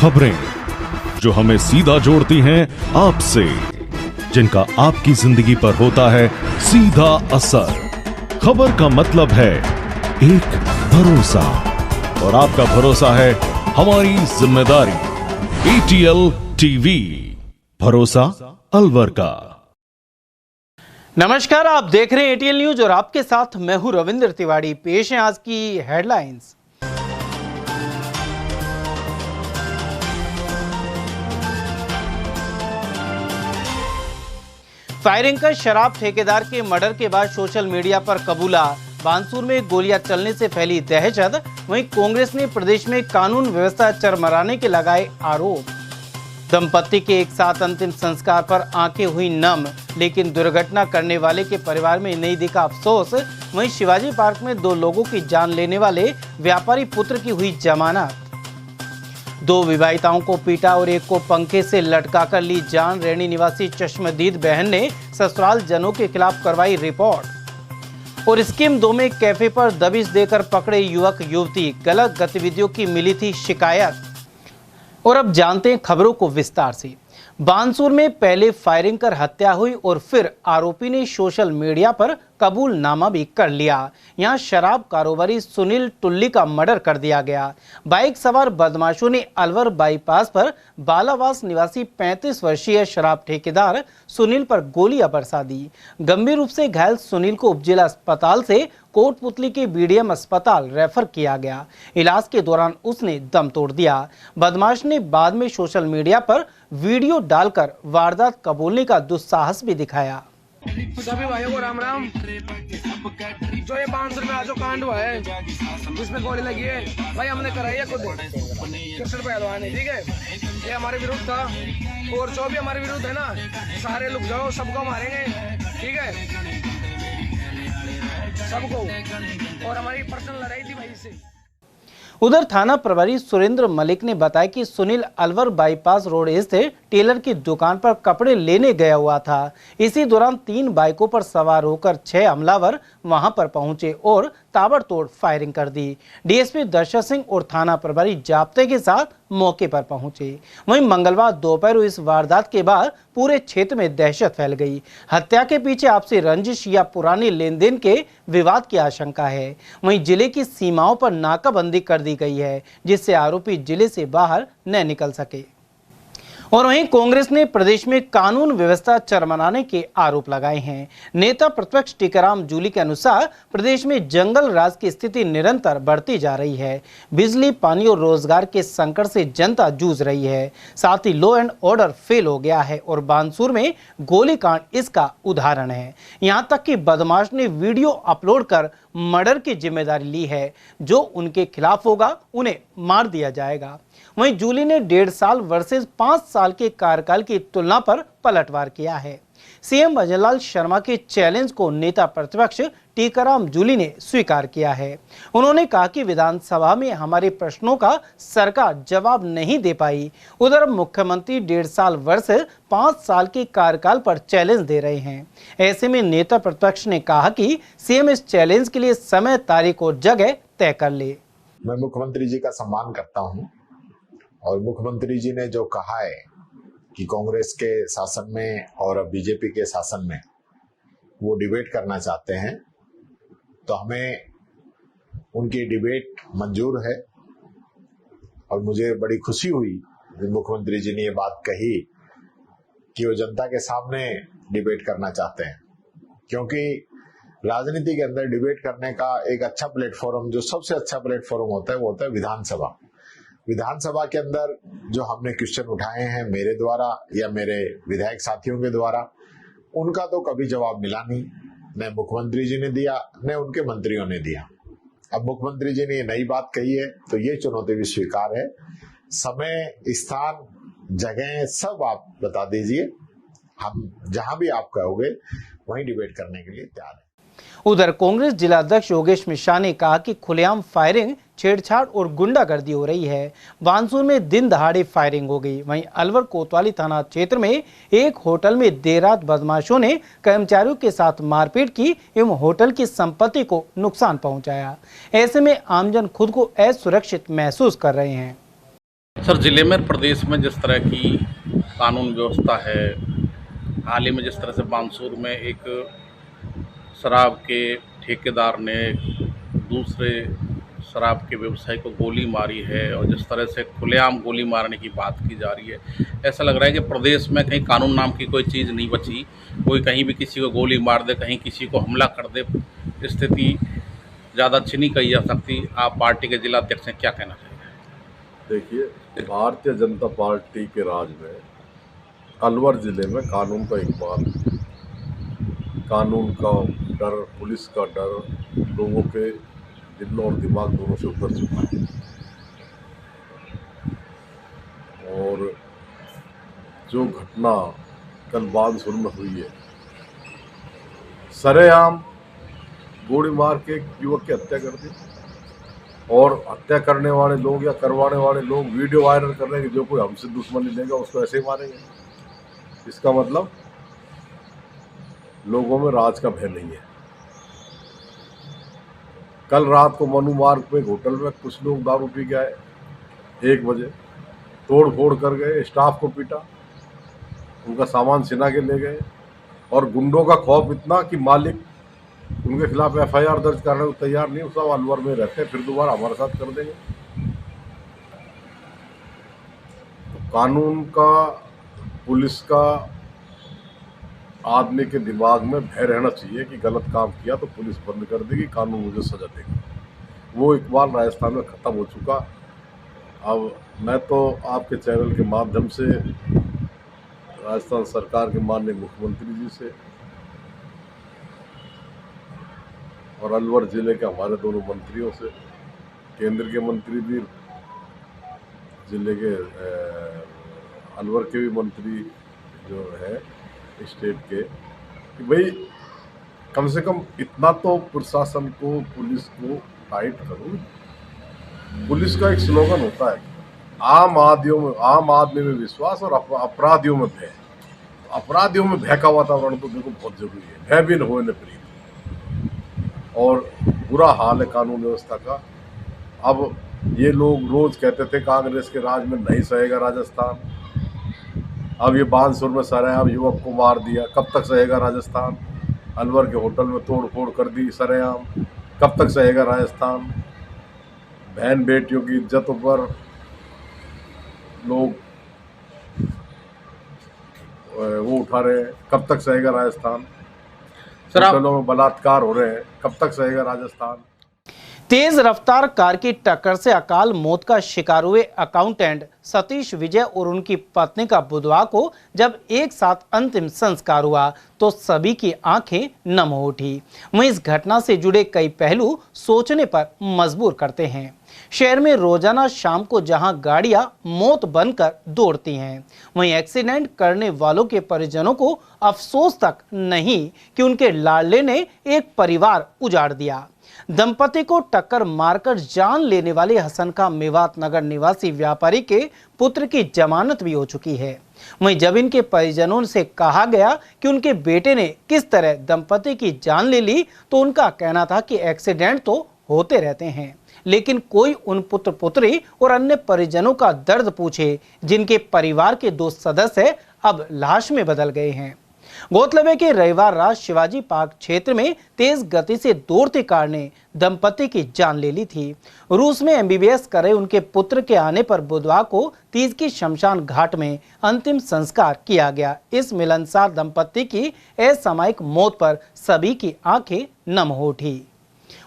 खबरें जो हमें सीधा जोड़ती हैं आपसे, जिनका आपकी जिंदगी पर होता है सीधा असर। खबर का मतलब है एक भरोसा, और आपका भरोसा है हमारी जिम्मेदारी। ATL टीवी, भरोसा अलवर का। नमस्कार, आप देख रहे हैं ATL न्यूज और आपके साथ मैं हूं रविंद्र तिवारी। पेश है आज की हेडलाइंस। फायरिंग का शराब ठेकेदार के मर्डर के बाद सोशल मीडिया पर कबूला। बानसूर में गोलियां चलने से फैली दहशत। वहीं कांग्रेस ने प्रदेश में कानून व्यवस्था चरमराने के लगाए आरोप। दंपति के एक साथ अंतिम संस्कार पर आंखें हुई नम, लेकिन दुर्घटना करने वाले के परिवार में नहीं दिखा अफसोस। वहीं शिवाजी पार्क में 2 लोगों की जान लेने वाले व्यापारी पुत्र की हुई जमानत। 2 विवाहिताओं को पीटा और एक को पंखे से लटकाकर ली जान। रैनी निवासी चश्मदीद बहन ने ससुराल जनों के खिलाफ करवाई रिपोर्ट। और स्कीम 2 में कैफे पर दबिश देकर पकड़े युवक युवती, गलत गतिविधियों की मिली थी शिकायत। और अब जानते हैं खबरों को विस्तार से। बानसूर में पहले फायरिंग कर हत्या हुई और फिर आरोपी ने सोशल मीडिया पर कबूलनामा भी कर लिया। यहां शराब कारोबारी सुनील टुल्ली का मर्डर कर दिया गया। बाइक सवार बदमाशों ने अलवर बाईपास पर बालावास निवासी 35 वर्षीय शराब ठेकेदार सुनील पर गोलियां बरसा दी। गंभीर रूप से घायल सुनील को उपजिला अस्पताल से कोटपुतली के BDM अस्पताल रेफर किया गया। इलाज के दौरान उसने दम तोड़ दिया। बदमाश ने बाद में सोशल मीडिया पर वीडियो डालकर वारदात कबूलने का दुस्साहस भी दिखाया। सभी भाइयों को राम राम। जो ये बानसूर में आज जो कांड हुआ है जिसमें गोली लगी है, भाई हमने कराई है खुद कृष्ण पहलवान ने, ठीक है। ये हमारे विरुद्ध था और जो भी हमारे विरुद्ध है ना, सारे लोग जाओ, सबको मारेंगे, ठीक है, सबको। और हमारी पर्सनल लड़ाई थी भाई से। उधर थाना प्रभारी सुरेंद्र मलिक ने बताया कि सुनील अलवर बाईपास रोड स्थित टेलर की दुकान पर कपड़े लेने गया हुआ था। इसी दौरान 3 बाइकों पर सवार होकर 6 हमलावर वहां पर पहुंचे और ताबड़तोड़ फायरिंग कर दी। DSP दर्शक सिंह और थाना प्रभारी जाप्ते के साथ मौके पर पहुंचे। वहीं मंगलवार दोपहर इस वारदात के बाद पूरे क्षेत्र में दहशत फैल गई। हत्या के पीछे आपसी रंजिश या पुराने लेन देन के विवाद की आशंका है। वहीं जिले की सीमाओं पर नाकाबंदी कर दी गई है, जिससे आरोपी जिले से बाहर न निकल सके। और वहीं कांग्रेस ने प्रदेश में कानून व्यवस्था चरमराने के आरोप लगाए हैं। नेता प्रतिपक्ष टीकाराम जूली के अनुसार प्रदेश में जंगल राज की स्थिति निरंतर बढ़ती जा रही है। बिजली, पानी और रोजगार के संकट से जनता जूझ रही है। साथ ही लॉ एंड ऑर्डर फेल हो गया है और बानसूर में गोलीकांड इसका उदाहरण है। यहां तक कि बदमाश ने वीडियो अपलोड कर मर्डर की जिम्मेदारी ली है। जो उनके खिलाफ होगा उन्हें मार दिया जाएगा। वहीं जूली ने 1.5 साल वर्सेस 5 साल के कार्यकाल की तुलना पर पलटवार किया है। CM भजनलाल शर्मा के चैलेंज को नेता प्रतिपक्ष टीकाराम जूली ने स्वीकार किया है। उन्होंने कहा कि विधानसभा में हमारे प्रश्नों का सरकार जवाब नहीं दे पाई। उधर मुख्यमंत्री 1.5 साल वर्सेस 5 साल के कार्यकाल पर चैलेंज दे रहे हैं। ऐसे में नेता प्रतिपक्ष ने कहा कि CM इस चैलेंज के लिए समय, तारीख और जगह तय कर ले। मैं मुख्यमंत्री जी का सम्मान करता हूं और मुख्यमंत्री जी ने जो कहा है कि कांग्रेस के शासन में और बीजेपी के शासन में वो डिबेट करना चाहते हैं, तो हमें उनकी डिबेट मंजूर है। और मुझे बड़ी खुशी हुई जब मुख्यमंत्री जी ने ये बात कही कि वो जनता के सामने डिबेट करना चाहते हैं, क्योंकि राजनीति के अंदर डिबेट करने का एक अच्छा प्लेटफॉर्म, जो सबसे अच्छा प्लेटफॉर्म होता है, वो होता है विधानसभा। विधानसभा के अंदर जो हमने क्वेश्चन उठाए हैं मेरे द्वारा या मेरे विधायक साथियों के द्वारा, उनका तो कभी जवाब मिला नहीं, न मुख्यमंत्री जी ने दिया न उनके मंत्रियों ने दिया। अब मुख्यमंत्री जी ने ये नई बात कही है, तो ये चुनौती भी स्वीकार है। समय, स्थान, जगह सब आप बता दीजिए, हम जहां भी आप कहोगे वहीं डिबेट करने के लिए तैयार है। उधर कांग्रेस जिला अध्यक्ष योगेश मिश्रा ने कहा कि खुलेआम फायरिंग, छेड़छाड़ और गुंडागर्दी हो रही है। बानसूर में दिन दहाड़े फायरिंग हो गई। वहीं अलवर कोतवाली थाना क्षेत्र में एक होटल में देर रात बदमाशों ने कर्मचारियों के साथ मारपीट की एवं होटल की संपत्ति को नुकसान पहुंचाया। ऐसे में आमजन खुद को असुरक्षित महसूस कर रहे हैं। सर, जिले में प्रदेश में जिस तरह की कानून व्यवस्था है, हाल ही में जिस तरह से बानसूर में एक शराब के ठेकेदार ने दूसरे शराब के व्यवसायी को गोली मारी है और जिस तरह से खुलेआम गोली मारने की बात की जा रही है, ऐसा लग रहा है कि प्रदेश में कहीं कानून नाम की कोई चीज़ नहीं बची। कोई कहीं भी किसी को गोली मार दे, कहीं किसी को हमला कर दे, स्थिति ज़्यादा अच्छी नहीं कही जा सकती। आप पार्टी के जिला अध्यक्ष हैं, क्या कहना चाहिए? देखिए, भारतीय जनता पार्टी के राज में अलवर जिले में कानून का इकबाल, कानून का डर, पुलिस का डर लोगों के दिलों और दिमाग दोनों से उतर चुका है। और जो घटना कल बानसूर में हुई है, सरेआम गोली मार के एक युवक की हत्या कर दी और हत्या करने वाले लोग या करवाने वाले लोग वीडियो वायरल कर रहे हैं कि जो कोई हमसे दुश्मनी लेगा उसको ऐसे ही मारेंगे। इसका मतलब लोगों में राज का भय नहीं है। कल रात को मनु मार्ग पे एक होटल में कुछ लोग दारू पी के आए, 1 बजे तोड़ फोड़ कर गए, स्टाफ को पीटा, उनका सामान छिना के ले गए और गुंडों का खौफ इतना कि मालिक उनके खिलाफ FIR दर्ज करने को तैयार नहीं। सब अलवर में रहते हैं, फिर दोबारा हमारे साथ कर देंगे। तो कानून का, पुलिस का आदमी के दिमाग में भय रहना चाहिए कि गलत काम किया तो पुलिस बंद कर देगी, कानून मुझे सजा देगा। वो इकबाल राजस्थान में ख़त्म हो चुका। अब मैं तो आपके चैनल के माध्यम से राजस्थान सरकार के माननीय मुख्यमंत्री जी से और अलवर जिले के हमारे दोनों मंत्रियों से, केंद्र के मंत्री भी, जिले के अलवर के भी मंत्री जो है स्टेट के, कि भाई कम से कम इतना तो प्रशासन को, पुलिस को टाइट करो। पुलिस का एक स्लोगन होता है, आम आदमी में विश्वास और अपराधियों में भय। अपराधियों में भय का वातावरण तो देखो बहुत जरूरी है, भय भी न हो न प्रीत। और बुरा हाल है कानून व्यवस्था का। अब ये लोग रोज कहते थे कांग्रेस के राज में नहीं सहेगा राजस्थान, अब ये बानसूर में सरेआम युवक को मार दिया, कब तक सहेगा राजस्थान? अलवर के होटल में तोड़ फोड़ कर दी सरेआम, कब तक सहेगा राजस्थान? बहन बेटियों की इज्जतों पर लोग वो उठा रहे हैं, कब तक सहेगा राजस्थान? होटलों में बलात्कार हो रहे हैं, कब तक सहेगा राजस्थान? तेज रफ्तार कार की टक्कर से अकाल मौत का शिकार हुए अकाउंटेंट सतीश विजय और उनकी पत्नी का बुधवार को जब एक साथ अंतिम संस्कार हुआ तो सभी की आंखें नम हो उठी। वहीं इस घटना से जुड़े कई पहलू सोचने पर मजबूर करते हैं। शहर में रोजाना शाम को जहां गाड़ियां मौत बनकर दौड़ती हैं, वहीं एक्सीडेंट करने वालों के परिजनों को अफसोस तक नहीं कि उनके लाडले ने एक परिवार उजाड़ दिया। दंपति को टक्कर मारकर जान लेने वाले हसन का मेवात नगर निवासी व्यापारी के पुत्र की जमानत भी हो चुकी है। वहीं जब इनके परिजनों से कहा गया कि उनके बेटे ने किस तरह दंपति की जान ले ली तो उनका कहना था कि एक्सीडेंट तो होते रहते हैं, लेकिन कोई उन पुत्र पुत्री और अन्य परिजनों का दर्द पूछे जिनके परिवार के 2 सदस्य अब लाश में बदल गए हैं। गौरतलब है कि रविवार रात शिवाजी पार्क क्षेत्र में तेज गति से दौड़ती कार ने दंपति की जान ले ली थी। रूस में MBBS कर रहे उनके पुत्र के आने पर बुधवार को तीज की शमशान घाट में अंतिम संस्कार किया गया। इस मिलनसार दंपति की असामयिक मौत पर सभी की आंखें नम हो उठी।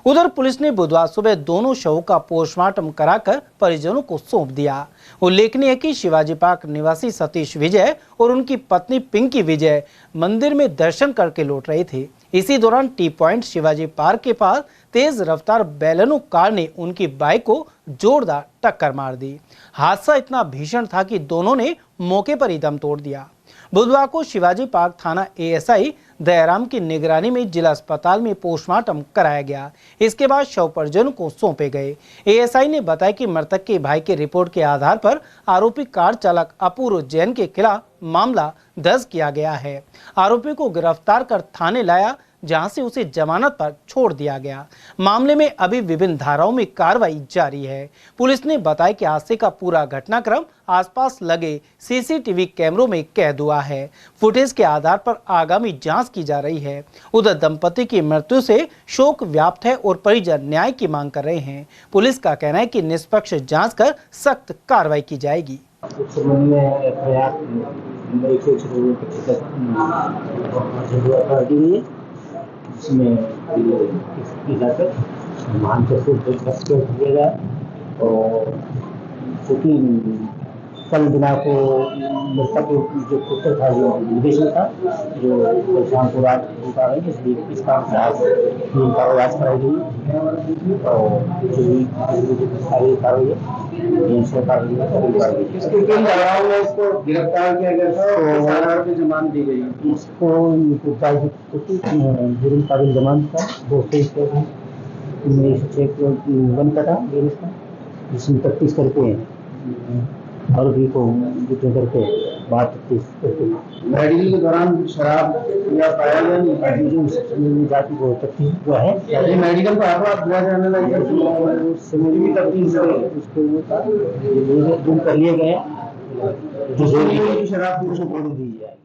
उधर पुलिस ने बुधवार सुबह दोनों शवों का पोस्टमार्टम कराकर परिजनों को सौंप दिया। उल्लेखनीय है कि शिवाजी पार्क निवासी सतीश विजय और उनकी पत्नी पिंकी विजय मंदिर में दर्शन करके लौट रहे थे। इसी दौरान टी पॉइंट शिवाजी पार्क के पास तेज रफ्तार बेलेनो कार ने उनकी बाइक को जोरदार टक्कर मार दी। हादसा इतना भीषण था कि दोनों ने मौके पर ही दम तोड़ दिया। बुधवार को शिवाजी पार्क थाना ASI दयाराम की निगरानी में जिला अस्पताल में पोस्टमार्टम कराया गया। इसके बाद शव परिजनों को सौंपे गए। ASI ने बताया कि मृतक के भाई की रिपोर्ट के आधार पर आरोपी कार चालक अपूर्व जैन के खिलाफ मामला दर्ज किया गया है। आरोपी को गिरफ्तार कर थाने लाया जहां से उसे जमानत पर छोड़ दिया गया। मामले में अभी विभिन्न धाराओं में कार्रवाई जारी है। पुलिस ने बताया कि हादसे का पूरा घटनाक्रम आसपास लगे सीसीटीवी कैमरों में कैद हुआ है। फुटेज के आधार पर आगामी जांच की जा रही है। उधर दंपति की मृत्यु से शोक व्याप्त है और परिजन न्याय की मांग कर रहे हैं। पुलिस का कहना है कि निष्पक्ष जांच कर सख्त कार्रवाई की जाएगी। इस संबंध में एफआईआर 106 कर दी गई है, जिसमें मान से दिया गया और क्योंकि कल दिनांक को मृतक जो पुत्र था, जो विदेश में था, जो शाम को रात उनका है, इसलिए इसका इलाज कराई गई और जो भी सारी कार्रवाई इसके किन धाराओं में इसको गिरफ्तार किया गया था और आधार पे जमानत दी गई? इसको जुर्म काबिल जमानत था 201 का था, जिसमें 33 करके और भी को करके बात 33 करके मेडिकल के दौरान शराब या पाया गया नहीं? जाति को 33 हुआ है। ये मेडिकल को आरोप दिया जाने लगा भी 33 उसको दूर कर लिए गए, जो शराब को दी जाए।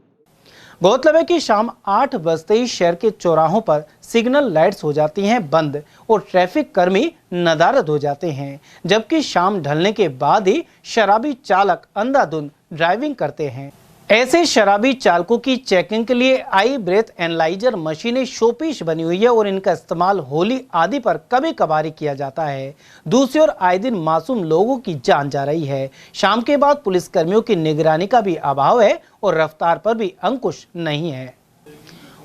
गौरतलब है कि शाम 8 बजते ही शहर के चौराहों पर सिग्नल लाइट्स हो जाती हैं बंद और ट्रैफिक कर्मी नदारद हो जाते हैं, जबकि शाम ढलने के बाद ही शराबी चालक अंधाधुंध ड्राइविंग करते हैं। ऐसे शराबी चालकों की चेकिंग के लिए आई ब्रेथ एनालाइजर मशीनें शोपीस बनी हुई है और इनका इस्तेमाल होली आदि पर कभी कभार किया जाता है। दूसरी ओर आए दिन मासूम लोगों की जान जा रही है। शाम के बाद पुलिसकर्मियों की निगरानी का भी अभाव है और रफ्तार पर भी अंकुश नहीं है।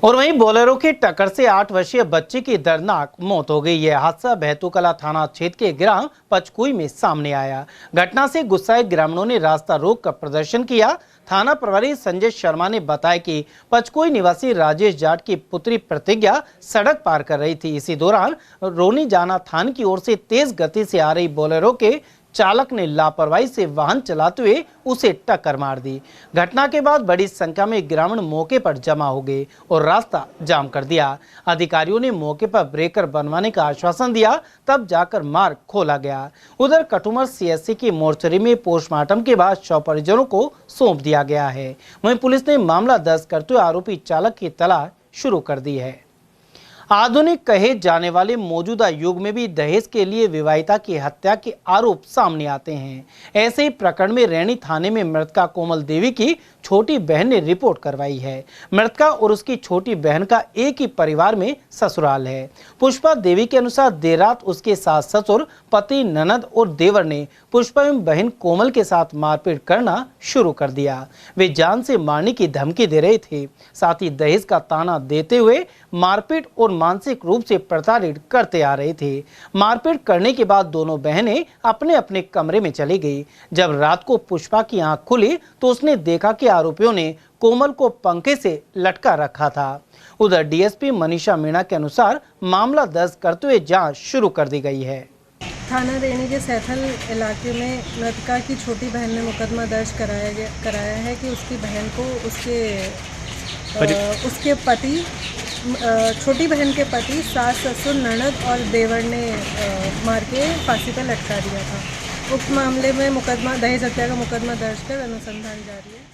और वहीं बोलेरो की टक्कर से 8 वर्षीय बच्चे की दर्दनाक मौत हो गई। यह हादसा बहतूकला थाना क्षेत्र के ग्राम पचकुई में सामने आया। घटना से गुस्साए ग्रामीणों ने रास्ता रोक कर प्रदर्शन किया। थाना प्रभारी संजय शर्मा ने बताया कि पचकुई निवासी राजेश जाट की पुत्री प्रतिज्ञा सड़क पार कर रही थी। इसी दौरान रोनी जाना थान की ओर से तेज गति से आ रही बोलेरो के चालक ने लापरवाही से वाहन चलाते हुए उसे टक्कर मार दी। घटना के बाद बड़ी संख्या में ग्रामीण मौके पर जमा हो गए और रास्ता जाम कर दिया। अधिकारियों ने मौके पर ब्रेकर बनवाने का आश्वासन दिया, तब जाकर मार्ग खोला गया। उधर कटुमर सीएससी की मोर्चरी में पोस्टमार्टम के बाद शव परिजनों को सौंप दिया गया है। वहीं पुलिस ने मामला दर्ज करते हुए आरोपी चालक की तलाश शुरू कर दी है। आधुनिक कहे जाने वाले मौजूदा युग में भी दहेज के लिए विवाहिता की हत्या के आरोप सामने आते हैं। ऐसे ही प्रकरण में रैनी थाने में मृतका कोमल देवी की छोटी बहन ने रिपोर्ट करवाई है। मृतका और उसकी छोटी बहन का एक ही परिवार में ससुराल है। पुष्पा देवी के अनुसार देर रात उसके सास ससुर, पति, ननद और देवर ने पुष्पा एवं बहन कोमल के साथ मारपीट करना शुरू कर दिया। वे जान से मारने की धमकी दे रहे थे, साथ ही दहेज का ताना देते हुए मारपीट और मानसिक रूप से प्रताड़ित करते आ रहे थे। मारपीट करने के बाद दोनों बहनें अपने अपने कमरे में चली गई। जब रात को पुष्पा की आंख खुली तो उसने देखा कि आरोपियों ने कोमल को पंखे से लटका रखा था। उधर डीएसपी मनीषा मीणा के अनुसार मामला दर्ज करते हुए जांच शुरू कर दी गई है। थाना रैनी के सैथल इलाके में मृतका की छोटी बहन ने मुकदमा दर्ज कराया है कि उसकी बहन को उसके पति, छोटी बहन के पति, सास, ससुर, ननद और देवर ने मार के फांसी पर लटका दिया था। उक्त मामले में मुकदमा दहेज हत्या का मुकदमा दर्ज कर अनुसंधान जारी है।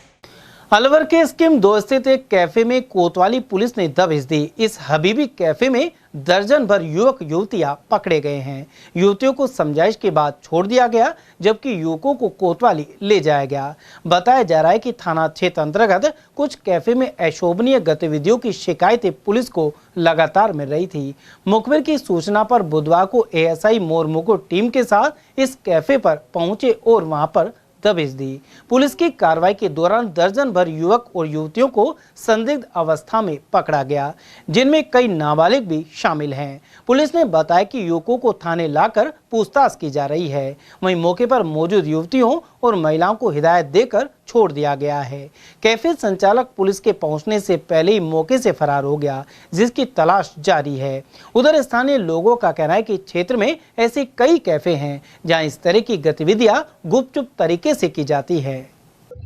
अलवर के स्कीम 2 स्थित एक कैफे में कोतवाली पुलिस ने दबिश दी। इस हबीबी कैफे में दर्जन भर युवक युवतियां पकड़े गए हैं। युवतियों को समझाइश के बाद छोड़ दिया गया, जबकि युवकों को कोतवाली ले जाया गया। बताया जा रहा है कि थाना क्षेत्र अंतर्गत कुछ कैफे में अशोभनीय गतिविधियों की शिकायतें पुलिस को लगातार मिल रही थी। मुखबिर की सूचना पर बुधवार को एएसआई मोर मुकुट टीम के साथ इस कैफे पर पहुंचे और वहां पर दबिश दी। पुलिस की कार्रवाई के दौरान दर्जन भर युवक और युवतियों को संदिग्ध अवस्था में पकड़ा गया, जिनमें कई नाबालिग भी शामिल हैं। पुलिस ने बताया कि युवकों को थाने लाकर पूछताछ की जा रही है। वहीं मौके पर मौजूद युवतियों और महिलाओं को हिदायत देकर छोड़ दिया गया है। कैफे संचालक पुलिस के पहुंचने से पहले ही मौके से फरार हो गया, जिसकी तलाश जारी है। उधर स्थानीय लोगों का कहना है कि क्षेत्र में ऐसे कई कैफे हैं जहां इस तरह की गतिविधियां गुपचुप तरीके से की जाती है।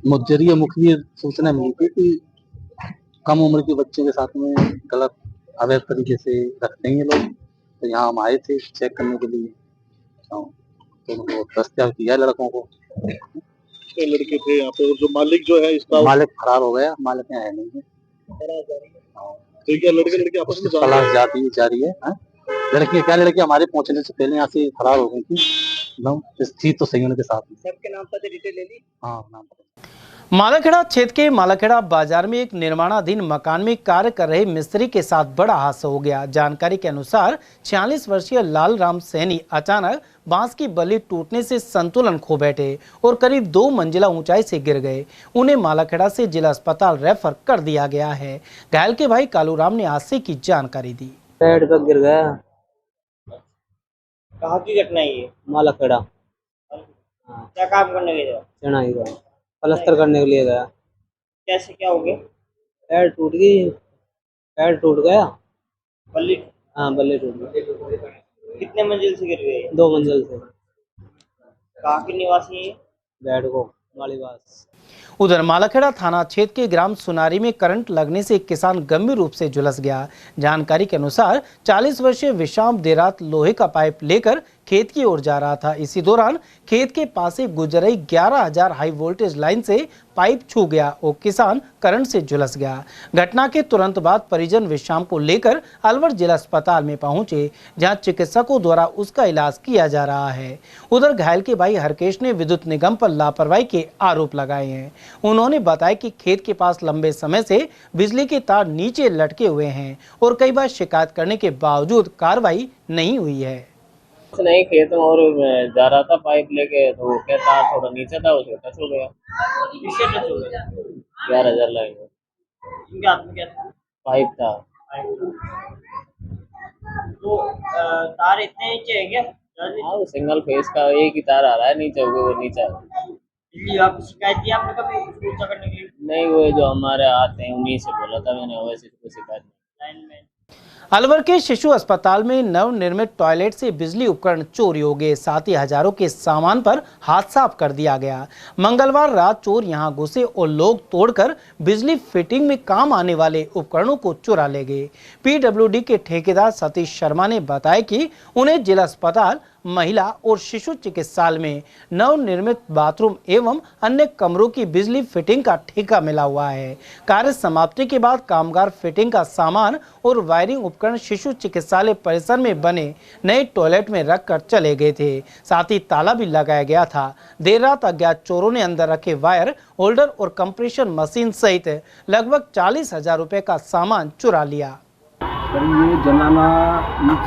मुखबिर सूचना मिली थी कि कम उम्र के बच्चे के साथ में गलत अवैध तरीके से रखते हैं ये लोग। तो यहाँ हम आए थे चेक करने के लिए, तो उनको दस्तयाब किया लड़कों को। लड़के थे यहाँ पे और जो मालिक जो है इसका मालिक फरार हो गया, मालिक यहाँ है नहीं है। तो क्या लड़के आपस में तलाश जारी है। लड़कियां क्या, लड़की हमारे पहुंचने से पहले यहाँ से फरार हो गई थी। थी तो सही उनके साथ। सबके नाम पर डिटेल ले ली? हाँ, नाम पर। मालाखेड़ा क्षेत्र के मालाखेड़ा बाजार में एक निर्माणाधीन मकान में कार्य कर रहे मिस्त्री के साथ बड़ा हादसा हो गया। जानकारी के अनुसार 46 वर्षीय लाल राम सैनी अचानक बांस की बल्ली टूटने से संतुलन खो बैठे और करीब 2 मंजिला ऊंचाई से गिर गए। उन्हें मालाखेड़ा से जिला अस्पताल रेफर कर दिया गया है। घायल के भाई कालूराम ने हादसे की जानकारी दी। पेड़ पर गिर गया। कहाँ की घटना है ये? मालाखेड़ा। क्या काम करने गए? चढ़ाई का प्लास्टर करने के लिए गया। कैसे क्या हो गया? पैर टूट गई, पैर टूट गया। बल्ली? हाँ, बल्ली टूट गई। कितने मंजिल से गिर गए? 2 मंजिल से। कहाँ के निवासी है? बैठ को मालीवास। उधर मालाखेड़ा थाना क्षेत्र के ग्राम सुनारी में करंट लगने से एक किसान गंभीर रूप से झुलस गया। जानकारी के अनुसार 40 वर्षीय विशाम देर रात लोहे का पाइप लेकर खेत की ओर जा रहा था। इसी दौरान खेत के पास से गुजर रही 11,000 हाई वोल्टेज लाइन से पाइप छू गया और किसान करंट से झुलस गया। घटना के तुरंत बाद परिजन विशाम को लेकर अलवर जिला अस्पताल में पहुंचे, जहां चिकित्सकों द्वारा उसका इलाज किया जा रहा है। उधर घायल के भाई हरकेश ने विद्युत निगम पर लापरवाही के आरोप लगाए हैं। उन्होंने बताया कि खेत के पास लंबे समय से बिजली के तार नीचे लटके हुए हैं और कई बार शिकायत करने के बावजूद कार्रवाई नहीं हुई है। नहीं, खेत में और जा रहा था पाइप लेके, तो क्या तार थोड़ा नीचे था, उसको टच हो गया। किससे टच हो गया? 11,000 लाइन में इनके हाथ में क्या था? पाइप था। तो तार इतने नीचे है क्या? हाँ, वो सिंगल फेस का एक ही तार आ रहा है, नीचे हो गया, वो नीचे। बिजली आपको शिकायत दी आपने कभी पूछा करने के लिए? नहीं, वो जो हमारे आते हैं उन्हीं से बोला था मैंने, वैसे कोई शिकायत नहीं। लाइन में अलवर के शिशु अस्पताल में नवनिर्मित टॉयलेट से बिजली उपकरण चोरी हो गए, साथ ही हजारों के सामान पर हाथ साफ कर दिया गया। मंगलवार रात चोर यहां घुसे और लोग तोड़कर बिजली फिटिंग में काम आने वाले उपकरणों को चुरा ले गए। पीडब्ल्यूडी के ठेकेदार सतीश शर्मा ने बताया कि उन्हें जिला अस्पताल, महिला और शिशु चिकित्सालय में नवनिर्मित बाथरूम एवं अन्य कमरों की बिजली फिटिंग का ठेका मिला हुआ है। कार्य समाप्ति के बाद कामगार फिटिंग का सामान और वायरिंग उपकरण शिशु चिकित्सालय परिसर में बने नए टॉयलेट में रखकर चले गए थे। साथ ही ताला भी लगाया गया था। देर रात अज्ञात चोरों ने अंदर रखे वायर, होल्डर और कंप्रेशर मशीन सहित लगभग 40,000 रुपए का सामान चुरा लिया। सर, ये जनाना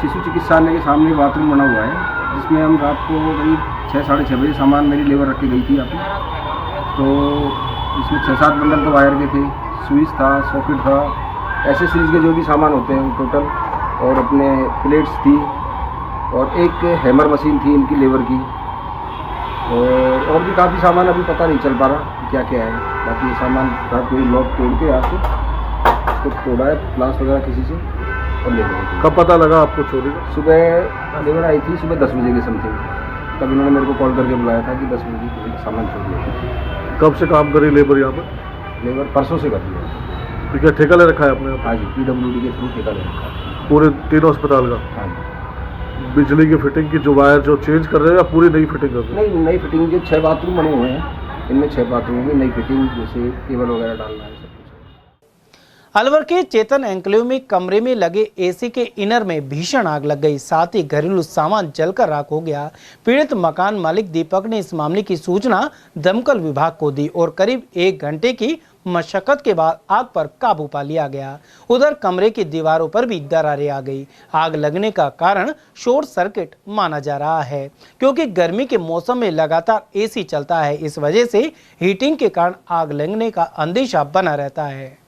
शिशु चिकित्सालय के सामने बाथरूम बना हुआ है, जिसमें हम रात को करीब 6, साढ़े 6 बजे सामान मेरी लेबर रख के गई थी यहाँ पे। तो इसमें 6-7 बंडल तो वायर के थे, स्विच था, सॉकेट था, एसेसरीज के जो भी सामान होते हैं टोटल, और अपने प्लेट्स थी और एक हैमर मशीन थी इनकी लेबर की, और भी काफ़ी सामान अभी पता नहीं चल पा रहा क्या क्या है। बाकी ये सामान था, कोई लॉक तोड़ के यहाँ से उसको तोड़ा है, प्लास वगैरह किसी से, और ले गए। कब पता लगा आपको चोरी का? सुबह लेबर आई थी, सुबह 10 बजे के समथिंग, तब इन्होंने मेरे को कॉल करके बुलाया था कि 10 बजे किसी का सामान चोरी है। कब से काम करी लेबर यहाँ पर? लेबर परसों से कर दिया। तो क्या ठेका ले रखा है आपने? हाँ जी, पीडब्ल्यूडी के थ्रू ठेका ले रखा है पूरे 3 अस्पताल का? हाँ जी। बिजली की फिटिंग की जो वायर जो चेंज कर रहे हैं या पूरी नई फिटिंग कर रहे हैं? नहीं, नई फिटिंग, जो 6 बाथरूम बने हुए हैं, इनमें 6 बाथरूम में नई फिटिंग, जैसे केबल वगैरह डालना है, सब कुछ। अलवर के चेतन एंक्लेव में कमरे में लगे एसी के इनर में भीषण आग लग गई, साथ ही घरेलू सामान जलकर राख हो गया। पीड़ित मकान मालिक दीपक ने इस मामले की सूचना दमकल विभाग को दी और करीब 1 घंटे की मशक्कत के बाद आग पर काबू पा लिया गया। उधर कमरे की दीवारों पर भी दरारें आ गई। आग लगने का कारण शॉर्ट सर्किट माना जा रहा है, क्योंकि गर्मी के मौसम में लगातार एसी चलता है। इस वजह से हीटिंग के कारण आग लगने का अंदेशा बना रहता है।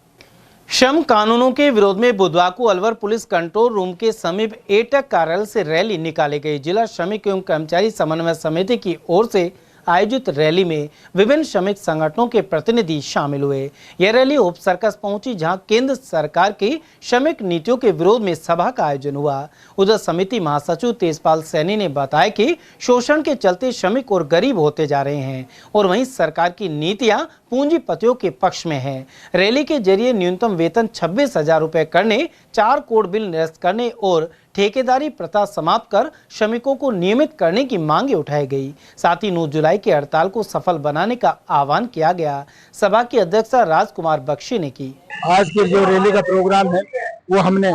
श्रम कानूनों के विरोध में बुधवार को अलवर पुलिस कंट्रोल रूम के समीप एटक कार्यालय से रैली निकाली गई। जिला श्रमिक एवं कर्मचारी समन्वय समिति की ओर से आयोजित रैली में विभिन्न श्रमिक संगठनों के प्रतिनिधि शामिल हुए। यह रैली उप सर्कस पहुंची, जहां केंद्र सरकार की श्रमिक नीतियों के विरोध में सभा का आयोजन हुआ। उधर समिति महासचिव तेजपाल सैनी ने बताया कि शोषण के चलते श्रमिक और गरीब होते जा रहे हैं और वहीं सरकार की नीतियां पूंजीपतियों के पक्ष में है। रैली के जरिए न्यूनतम वेतन 26,000 रुपए करने, 4 कोड बिल निरस्त करने और ठेकेदारी प्रथा समाप्त कर श्रमिकों को नियमित करने की मांगे उठाई गई। साथ ही 9 जुलाई की हड़ताल को सफल बनाने का आह्वान किया गया। सभा की अध्यक्षता राजकुमार बख्शी ने की। आज के जो रैली का प्रोग्राम है वो हमने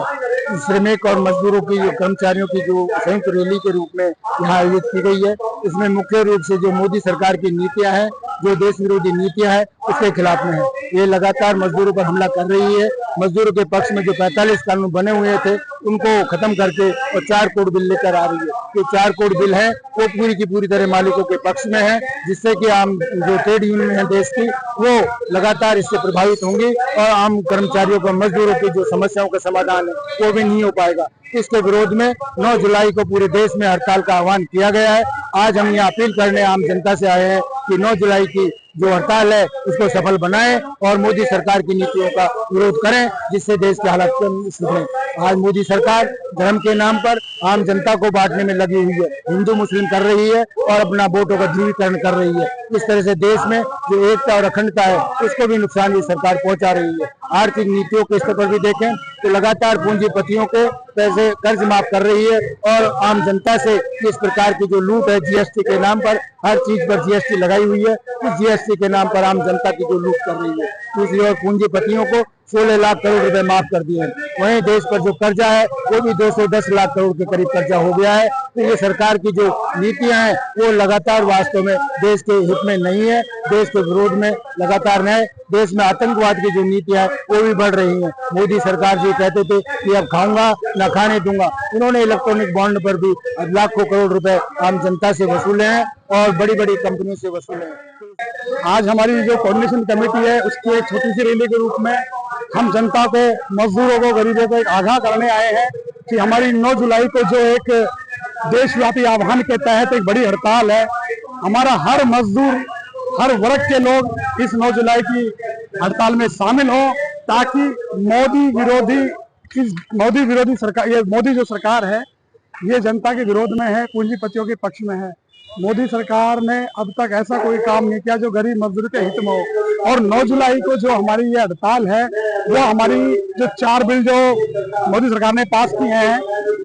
श्रमिक और मजदूरों की, जो कर्मचारियों की जो संयुक्त रैली के रूप में यहाँ आयोजित की गई है। इसमें मुख्य रूप से जो मोदी सरकार की नीतियां हैं, जो देश विरोधी नीतियां हैं, उसके खिलाफ में है। ये लगातार मजदूरों पर हमला कर रही है। मजदूरों के पक्ष में जो 45 कानून बने हुए थे उनको खत्म करके और 4 कोड बिल लेकर आ रही है। जो 4 कोड बिल है वो पूरी की पूरी तरह मालिकों के पक्ष में है, जिससे कि आम जो ट्रेड यूनियन है देश की, वो लगातार इससे प्रभावित होंगी और आम कर्मचारियों को, मजदूरों की जो समस्याओं का समाधान है वो भी नहीं हो पाएगा। इसके विरोध में 9 जुलाई को पूरे देश में हड़ताल का आह्वान किया गया है। आज हम यहाँ अपील करने आम जनता से आए हैं कि 9 जुलाई की जो हड़ताल है उसको सफल बनाएं और मोदी सरकार की नीतियों का विरोध करें, जिससे देश के हालात सुधरें। आज मोदी सरकार धर्म के नाम पर आम जनता को बांटने में लगी हुई है, हिंदू मुस्लिम कर रही है और अपना वोटों का ध्रुवीकरण कर रही है। इस तरह से देश में जो एकता और अखंडता है उसको भी नुकसान ये सरकार पहुंचा रही है। आर्थिक नीतियों के स्तर पर भी देखें तो लगातार पूंजीपतियों के पैसे कर्ज माफ कर रही है और आम जनता से इस प्रकार की जो लूट है, जीएसटी के नाम पर हर चीज पर जीएसटी लगाई हुई है, इस जीएसटी के नाम पर आम जनता की जो लूट कर रही है। दूसरी ओर पूंजीपतियों को 16 लाख करोड़ रुपए माफ कर दिए हैं। वहीं देश पर जो कर्जा है वो भी 210 लाख करोड़ के करीब कर्जा हो गया है। तो ये सरकार की जो नीतियां हैं वो लगातार वास्तव में देश के हित में नहीं है, देश के विरोध में लगातार है। देश में आतंकवाद की जो नीतियां है वो भी बढ़ रही हैं। मोदी सरकार जी कहते थे कि अब खाऊंगा ना खाने दूंगा, उन्होंने इलेक्ट्रॉनिक बॉन्ड पर भी लाखों करोड़ रुपए आम जनता से वसूले हैं और बड़ी बड़ी कंपनियों से वसूले हैं। आज हमारी जो कोऑर्डिनेशन कमेटी है उसकी एक छोटी सी रैली के रूप में हम जनता को, मजदूरों को, गरीबों को एक आगाह करने आए हैं कि हमारी 9 जुलाई को जो एक देशव्यापी आह्वान के तहत एक बड़ी हड़ताल है, हमारा हर मजदूर, हर वर्ग के लोग इस 9 जुलाई की हड़ताल में शामिल हो, ताकि मोदी विरोधी सरकार, ये मोदी जो सरकार है ये जनता के विरोध में है, पूंजीपतियों के पक्ष में है। मोदी सरकार ने अब तक ऐसा कोई काम नहीं किया जो गरीब मजदूर के हित में हो। और 9 जुलाई को जो हमारी ये हड़ताल है वो हमारी जो 4 बिल जो मोदी सरकार ने पास किए हैं,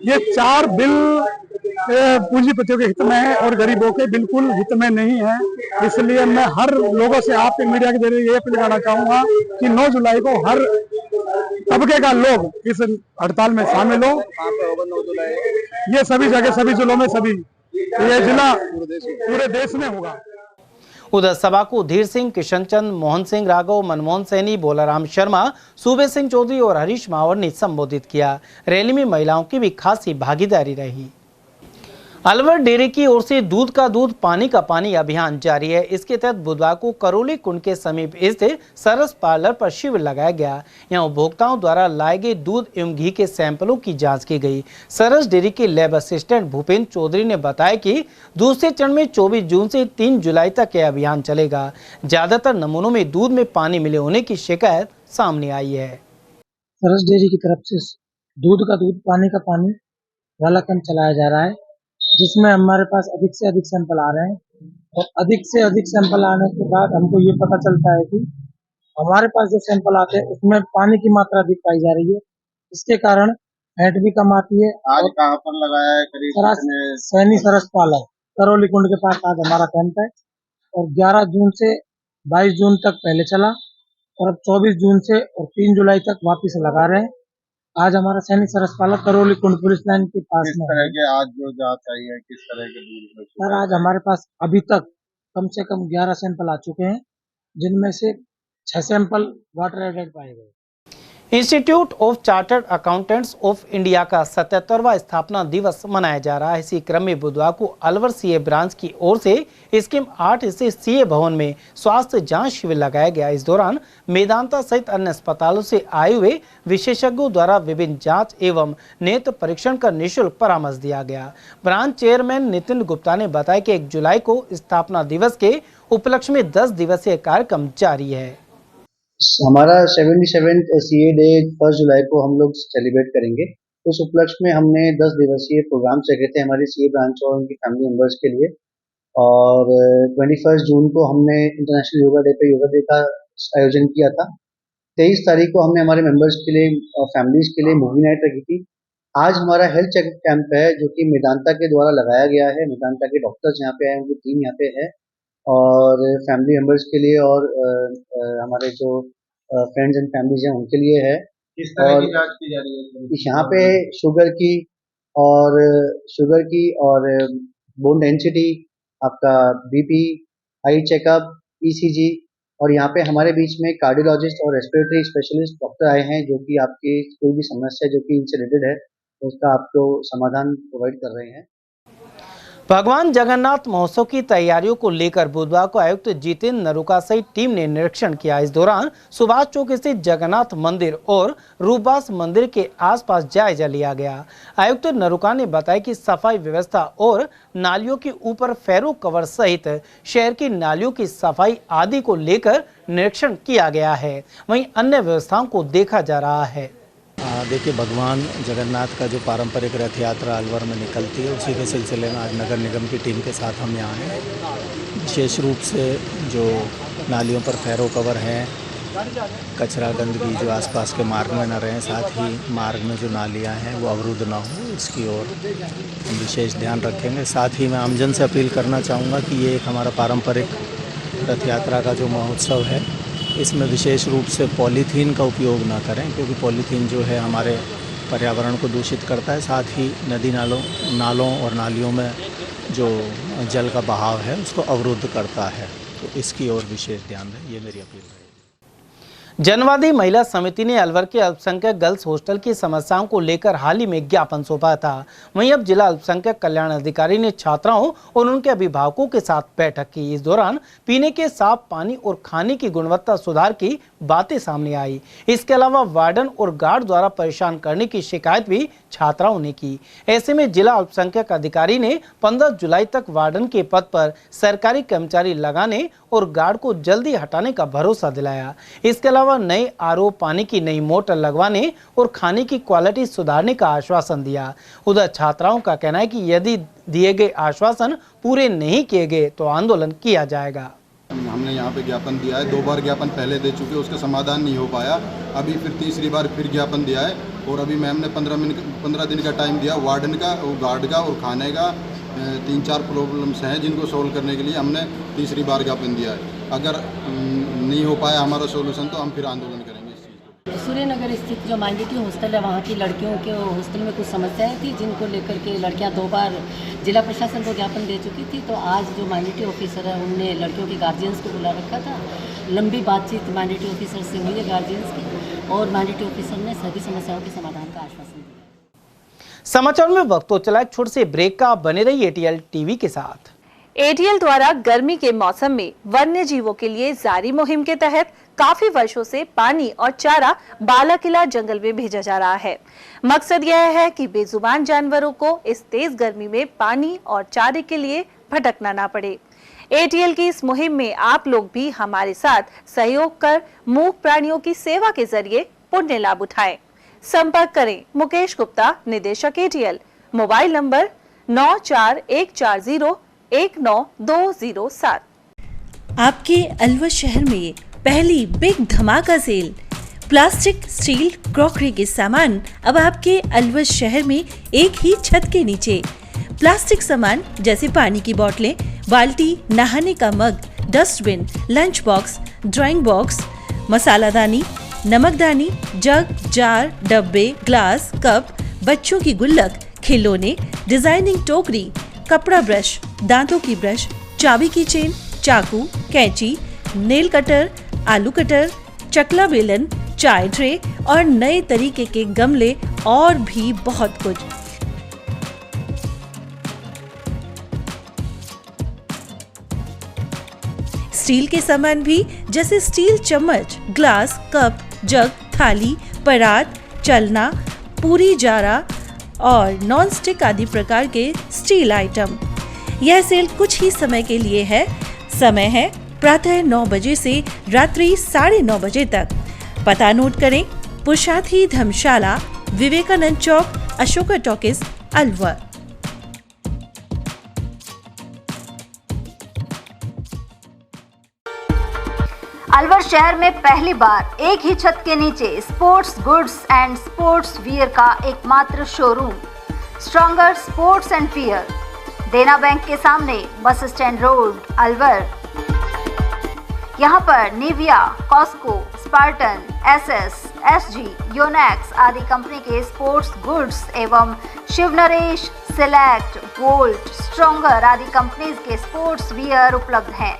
ये 4 बिल पूंजीपतियों के हित में है और गरीबों के बिल्कुल हित में नहीं है। इसलिए मैं हर लोगों से आपके मीडिया के जरिए ये अपील करना चाहूंगा कि 9 जुलाई को हर तबके का लोग इस हड़ताल में शामिल हो। ये सभी जगह, सभी जिलों में, सभी ये जिला पूरे देश में होगा। उधर सभा को धीर सिंह, किशन चंद, मोहन सिंह राघव, मनमोहन सैनी, भोलाराम शर्मा, सूबे सिंह चौधरी और हरीश मावर ने संबोधित किया। रैली में महिलाओं की भी खासी भागीदारी रही। अलवर डेयरी की ओर से दूध का दूध, पानी का पानी अभियान जारी है। इसके तहत बुधवार को करौली कुंड के समीप स्थित सरस पार्लर पर शिविर लगाया गया। यहां उपभोक्ताओं द्वारा लाए गए दूध एवं घी के सैंपलों की जांच की गई। सरस डेयरी के लैब असिस्टेंट भूपेंद्र चौधरी ने बताया कि दूसरे चरण में 24 जून से 3 जुलाई तक यह अभियान चलेगा। ज्यादातर नमूनों में दूध में पानी मिले होने की शिकायत सामने आई है। सरस डेयरी की तरफ से दूध का दूध, पानी का पानी वाला कैंप चलाया जा रहा है, जिसमें हमारे पास अधिक से अधिक सैंपल आ रहे हैं और अधिक से अधिक सैंपल आने के बाद हमको ये पता चलता है कि हमारे पास जो सैंपल आते हैं उसमें पानी की मात्रा अधिक पाई जा रही है। इसके कारण फैट भी कम आती है। आज कहाँ पर लगाया है? करीब सैनी सरस पार्लर करौली कुंड के पास आज हमारा कैंप है और 11 जून से 22 जून तक पहले चला और अब 24 जून से और 3 जुलाई तक वापिस लगा रहे हैं। आज हमारा सैनिक सरस पार्लर करौली कुंड पुलिस लाइन के पास में। किस तरह के आज जो जांच आई है, किस तरह के दूध? सर, आज हमारे पास अभी तक कम से कम 11 सैंपल आ चुके हैं, जिनमें से 6 सैंपल वाटर एडेड पाए गए। Institute of chartered accountants of India का 77वां स्थापना दिवस मनाया जा रहा है। इसी क्रम में बुधवार को अलवर सीए ब्रांच की ओर से स्कीम 8 से सीए भवन में स्वास्थ्य जांच शिविर लगाया गया। इस दौरान मेदांता सहित अन्य अस्पतालों से आए हुए विशेषज्ञों द्वारा विभिन्न जांच एवं नेत्र परीक्षण का निःशुल्क परामर्श दिया गया। ब्रांच चेयरमैन नितिन गुप्ता ने बताया कि 1 जुलाई को स्थापना दिवस के उपलक्ष्य में 10 दिवसीय कार्यक्रम जारी है। हमारा 77th सीए डे 1 जुलाई को हम लोग सेलिब्रेट करेंगे। उस उपलक्ष्य में हमने 10 दिवसीय प्रोग्राम रखे थे हमारी सीए ब्रांच और उनकी फैमिली मेंबर्स के लिए। और 21 जून को हमने इंटरनेशनल योगा डे पे योगा डे का आयोजन किया था। 23 तारीख को हमने हमारे मेंबर्स के लिए और फैमिलीज के लिए मूवी नाइट रखी थी। आज हमारा हेल्थ चेकअप कैंप है जो कि मेदांता के द्वारा लगाया गया है। मेदांता के डॉक्टर्स यहाँ पे आए, उनकी टीम यहाँ पे है और फैमिली मेंबर्स के लिए और हमारे जो फ्रेंड्स एंड फैमिलीज हैं उनके लिए है। किस तरह की जांच की जा रही है? यहाँ पे शुगर की और बोन डेंसिटी, आपका बीपी, आई चेकअप, ईसीजी और यहाँ पे हमारे बीच में कार्डियोलॉजिस्ट और रेस्पिरेटरी स्पेशलिस्ट डॉक्टर आए हैं जो कि आपकी कोई भी समस्या जो कि इनसे रिलेटेड है उसका आपको समाधान प्रोवाइड कर रहे हैं। भगवान जगन्नाथ महोत्सव की तैयारियों को लेकर बुधवार को आयुक्त जितेंद्र नरुका सहित टीम ने निरीक्षण किया। इस दौरान सुभाष चौक स्थित जगन्नाथ मंदिर और रूपबास मंदिर के आसपास जायजा लिया गया। आयुक्त नरुका ने बताया कि सफाई व्यवस्था और नालियों के ऊपर फेरो कवर सहित शहर की नालियों की सफाई आदि को लेकर निरीक्षण किया गया है। वहीं अन्य व्यवस्थाओं को देखा जा रहा है। देखिए, भगवान जगन्नाथ का जो पारंपरिक रथ यात्रा अलवर में निकलती है उसी के सिलसिले में आज नगर निगम की टीम के साथ हम यहाँ हैं। विशेष रूप से जो नालियों पर फेरो कवर हैं, कचरा गंदगी जो आसपास के मार्ग में न रहें, साथ ही मार्ग में जो नालियाँ हैं वो अवरुद्ध ना हो, इसकी ओर हम विशेष ध्यान रखेंगे। साथ ही मैं आमजन से अपील करना चाहूँगा कि ये एक हमारा पारंपरिक रथ यात्रा का जो महोत्सव है इसमें विशेष रूप से पॉलीथीन का उपयोग ना करें, क्योंकि पॉलीथीन जो है हमारे पर्यावरण को दूषित करता है। साथ ही नदी नालों और नालियों में जो जल का बहाव है उसको अवरुद्ध करता है, तो इसकी ओर विशेष ध्यान दें, ये मेरी अपील है। जनवादी महिला समिति ने अलवर के अल्पसंख्यक गर्ल्स हॉस्टल की समस्याओं को लेकर हाल ही में ज्ञापन सौंपा था। वहीं अब जिला अल्पसंख्यक कल्याण अधिकारी ने छात्राओं और उनके अभिभावकों के साथ बैठक की। इस दौरान पीने के साफ पानी और खाने की गुणवत्ता सुधार की बातें सामने आई। इसके अलावा वार्डन और गार्ड द्वारा परेशान करने की शिकायत भी छात्राओं ने की। ऐसे में जिला अल्पसंख्यक अधिकारी ने 15 जुलाई तक वार्डन के पद पर सरकारी कर्मचारी लगाने और गार्ड को जल्दी हटाने का भरोसा दिलाया। इसके अलावा नए आरओ पानी की नई मोटर लगवाने और खाने की क्वालिटी सुधारने का आश्वासन दिया। उधर छात्राओं का कहना है कि यदि दिए गए आश्वासन पूरे नहीं किए गए तो आंदोलन किया जाएगा। हमने यहाँ पे ज्ञापन दिया है, 2 बार ज्ञापन पहले दे चुके, उसका समाधान नहीं हो पाया। अभी फिर तीसरी बार फिर ज्ञापन दिया है और अभी मैम ने 15 दिन का टाइम दिया वार्डन का, गार्ड का और खाने का। 3-4 प्रॉब्लम्स हैं जिनको सोल्व करने के लिए हमने तीसरी बार ज्ञापन दिया है। अगर नहीं हो पाया हमारा सोल्यूशन तो हम फिर आंदोलन करेंगे। सूर्यनगर स्थित जो माइनॉरिटी हॉस्टल है वहाँ की लड़कियों के हॉस्टल में कुछ समस्याएं थी जिनको लेकर के लड़कियाँ 2 बार जिला प्रशासन को ज्ञापन दे चुकी थी। तो आज जो माइनॉरिटी ऑफिसर है उनने लड़कियों के गार्जियंस को बुला रखा था। लंबी बातचीत माइनॉरिटी ऑफिसर से हुई है गार्जियंस की और माइनॉरिटी ऑफिसर ने सभी समस्याओं के समाधान का आश्वासन दिया। समाचार में वक्त तो चला एक छोटे से ब्रेक का, बने रहिए एटीएल टीवी के साथ। एटीएल द्वारा गर्मी के मौसम में वन्य जीवों के लिए जारी मुहिम के तहत काफी वर्षों से पानी और चारा बालाकिला जंगल में भेजा जा रहा है। मकसद यह है कि बेजुबान जानवरों को इस तेज गर्मी में पानी और चारे के लिए भटकना ना पड़े। एटीएल की इस मुहिम में आप लोग भी हमारे साथ सहयोग कर मूक प्राणियों की सेवा के जरिए पुण्य लाभ उठाएं। संपर्क करें मुकेश गुप्ता, निदेशक एटीएल, मोबाइल नंबर 9414019207। आपके अलवर शहर में पहली बिग धमाका सेल। प्लास्टिक, स्टील, क्रॉकरी के सामान अब आपके अलवर शहर में एक ही छत के नीचे। प्लास्टिक सामान जैसे पानी की बोतलें, बाल्टी, नहाने का mug, dustbin, lunch box, drawing box, मसालादानी, नमकदानी, जग, जार, डब्बे, ग्लास, कप, बच्चों की गुल्लक, खिलौने, डिजाइनिंग टोकरी, कपड़ा ब्रश, दांतों की ब्रश, चाबी की चेन, चाकू, कैंची, नेल कटर, आलू कटर, चकला बेलन, चाय ट्रे और नए तरीके के गमले और भी बहुत कुछ। स्टील के सामान भी जैसे स्टील चम्मच, ग्लास, कप, जग, थाली, परात, चलना, पूरी जारा और नॉन स्टिक आदि प्रकार के स्टील आइटम। यह सेल कुछ ही समय के लिए है। समय है प्रातः 9 बजे से रात्रि 9:30 बजे तक। पता नोट करें, पुरुषार्थी धर्मशाला, विवेकानंद चौक, अशोका टॉकीज, अलवर। अलवर शहर में पहली बार एक ही छत के नीचे sports goods and sports wear का एकमात्र showroom Stronger sports and wear, Dena bank के सामने, बस स्टैंड रोड, अलवर। यहाँ पर Nivia, Cosco, Spartan, SS, SG, Yonex आदि कंपनी के स्पोर्ट्स गुड्स एवं Shiv Naresh, Select, Volt, Stronger आदि कंपनीज के स्पोर्ट्स वियर उपलब्ध हैं।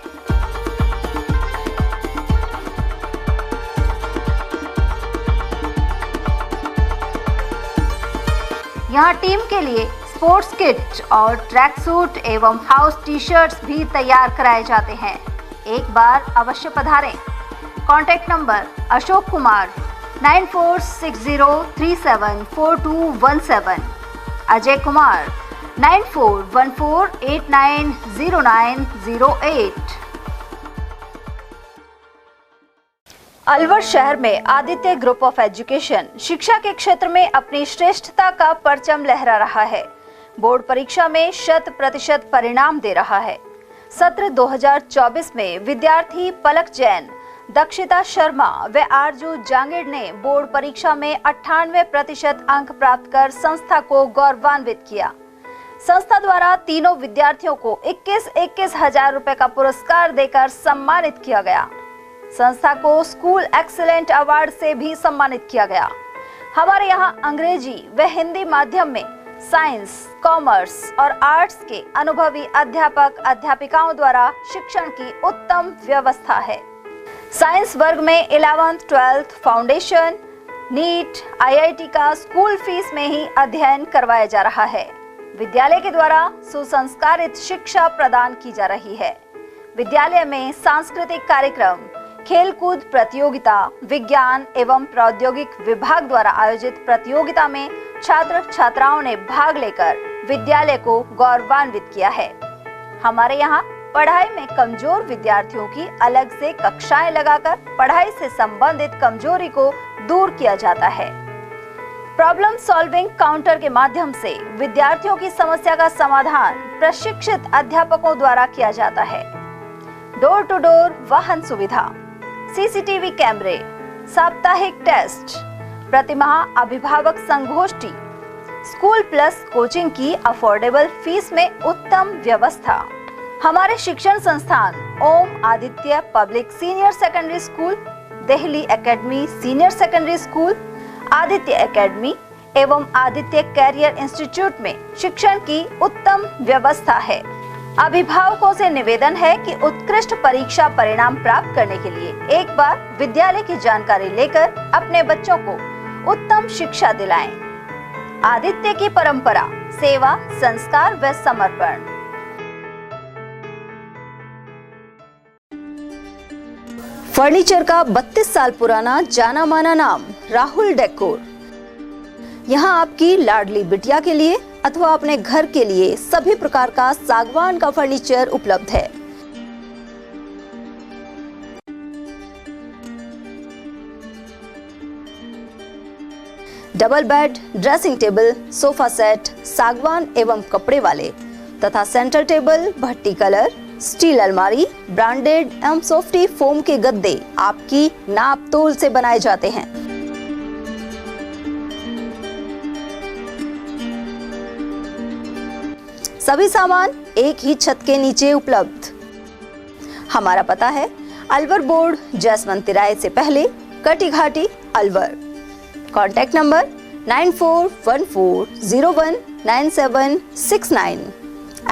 यहाँ टीम के लिए स्पोर्ट्स किट और ट्रैक सूट एवं हाउस टी शर्ट्स भी तैयार कराए जाते हैं। एक बार अवश्य पधारें। Contact number Ashok Kumar 9460374217, Ajay Kumar 9414890908। अलवर शहर में आदित्य ग्रुप ऑफ एजुकेशन शिक्षा के क्षेत्र में अपनी श्रेष्ठता का परचम लहरा रहा है। बोर्ड परीक्षा में 100% परिणाम दे रहा है। सत्र 2024 में विद्यार्थी पलक जैन, दक्षिता शर्मा व आरजू जांगीड़ ने बोर्ड परीक्षा में 98% अंक प्राप्त कर संस्था को गौरवान्वित किया। संस्था द्वारा तीनों विद्यार्थियों को 21-21 हजार रुपए का पुरस्कार देकर सम्मानित किया गया। संस्था को स्कूल एक्सीलेंट अवार्ड से भी सम्मानित किया गया। हमारे यहाँ अंग्रेजी व हिंदी माध्यम में साइंस, कॉमर्स और आर्ट्स के अनुभवी अध्यापक अध्यापिकाओं द्वारा शिक्षण की उत्तम व्यवस्था है। साइंस वर्ग में 11th, 12th foundation, NEET, IIT का स्कूल फीस में ही अध्ययन करवाया जा रहा है। विद्यालय के द्वारा सुसंस्कारित शिक्षा प्रदान की जा रही है। विद्यालय में सांस्कृतिक कार्यक्रम, खेलकूद प्रतियोगिता, विज्ञान एवं प्रौद्योगिक विभाग द्वारा आयोजित प्रतियोगिता में छात्र छात्राओं ने भाग लेकर विद्यालय को गौरवान्वित किया है। हमारे यहाँ पढ़ाई में कमजोर विद्यार्थियों की अलग से कक्षाएं लगाकर पढ़ाई से संबंधित कमजोरी को दूर किया जाता है। प्रॉब्लम सॉल्विंग काउंटर के माध्यम से विद्यार्थियों की समस्या का समाधान प्रशिक्षित अध्यापकों द्वारा किया जाता है। डोर टू डोर वाहन सुविधा, CCTV कैमरे, साप्ताहिक टेस्ट, प्रतिमाह अभिभावक संगोष्ठी, स्कूल प्लस कोचिंग की अफोर्डेबल फीस में उत्तम व्यवस्था। हमारे शिक्षण संस्थान Om Aditya public senior secondary school, Delhi academy senior secondary school, Aditya academy एवं आदित्य कैरियर इंस्टीट्यूट में शिक्षण की उत्तम व्यवस्था है। अभिभावकों से निवेदन है कि उत्कृष्ट परीक्षा परिणाम प्राप्त करने के लिए एक बार विद्यालय की जानकारी लेकर अपने बच्चों को उत्तम शिक्षा दिलाएं। आदित्य की परंपरा, सेवा, संस्कार व समर्पण। फर्नीचर का 32 साल पुराना जाना माना नाम राहुल डेकोर। यहाँ आपकी लाडली बिटिया के लिए अथवा अपने घर के लिए सभी प्रकार का सागवान का फर्नीचर उपलब्ध है। Double bed, dressing table, sofa set सागवान एवं कपड़े वाले तथा सेंटर टेबल, भट्टी कलर, स्टील अलमारी, ब्रांडेड एवं सॉफ्टी फोम के गद्दे आपकी नाप तोल से बनाए जाते हैं। सभी सामान एक ही छत के नीचे उपलब्ध। हमारा पता है अलवर बोर्ड, जसवंत तिराहे से पहले, कटी घाटी, Alwar. Contact number 9414019769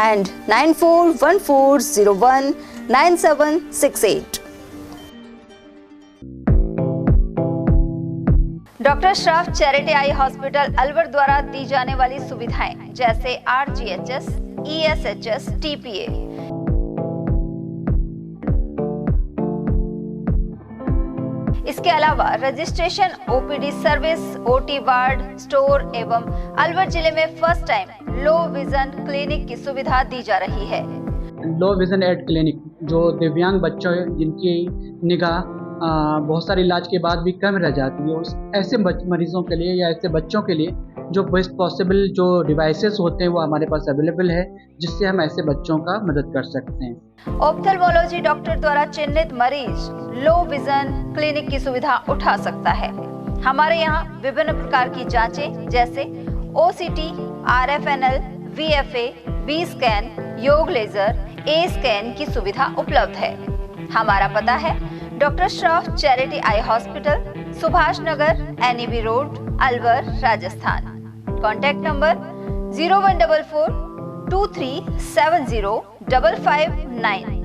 and 9414019768। Doctor Shroff charity eye hospital Alwar द्वारा दी जाने वाली सुविधाएं जैसे RGHS, ESHS, TPA, इसके अलावा registration, OPD service, OT ward, store एवं अलवर जिले में first time low vision clinic की सुविधा दी जा रही है। लो विजन एड क्लिनिक जो दिव्यांग बच्चों जिनकी निगाह बहुत सारे इलाज के बाद भी कम रह जाती है, उस ऐसे मरीजों के लिए या ऐसे बच्चों के लिए जो बेस्ट पॉसिबल जो डिवाइसेस होते हैं वो हमारे पास अवेलेबल है, जिससे हम ऐसे बच्चों का मदद कर सकते हैं। ऑप्थेल्मोलॉजी डॉक्टर द्वारा चिन्हित मरीज लो विजन क्लिनिक की सुविधा उठा सकता है। हमारे यहाँ विभिन्न प्रकार की जांचें जैसे OCT, RFNL, VFA, B scan, YAG laser, A scan की सुविधा उपलब्ध है। हमारा पता है doctor Shroff charity eye hospital, Subhash Nagar, NEB road, Alwar, Rajasthan. Contact number 0144 2370 559।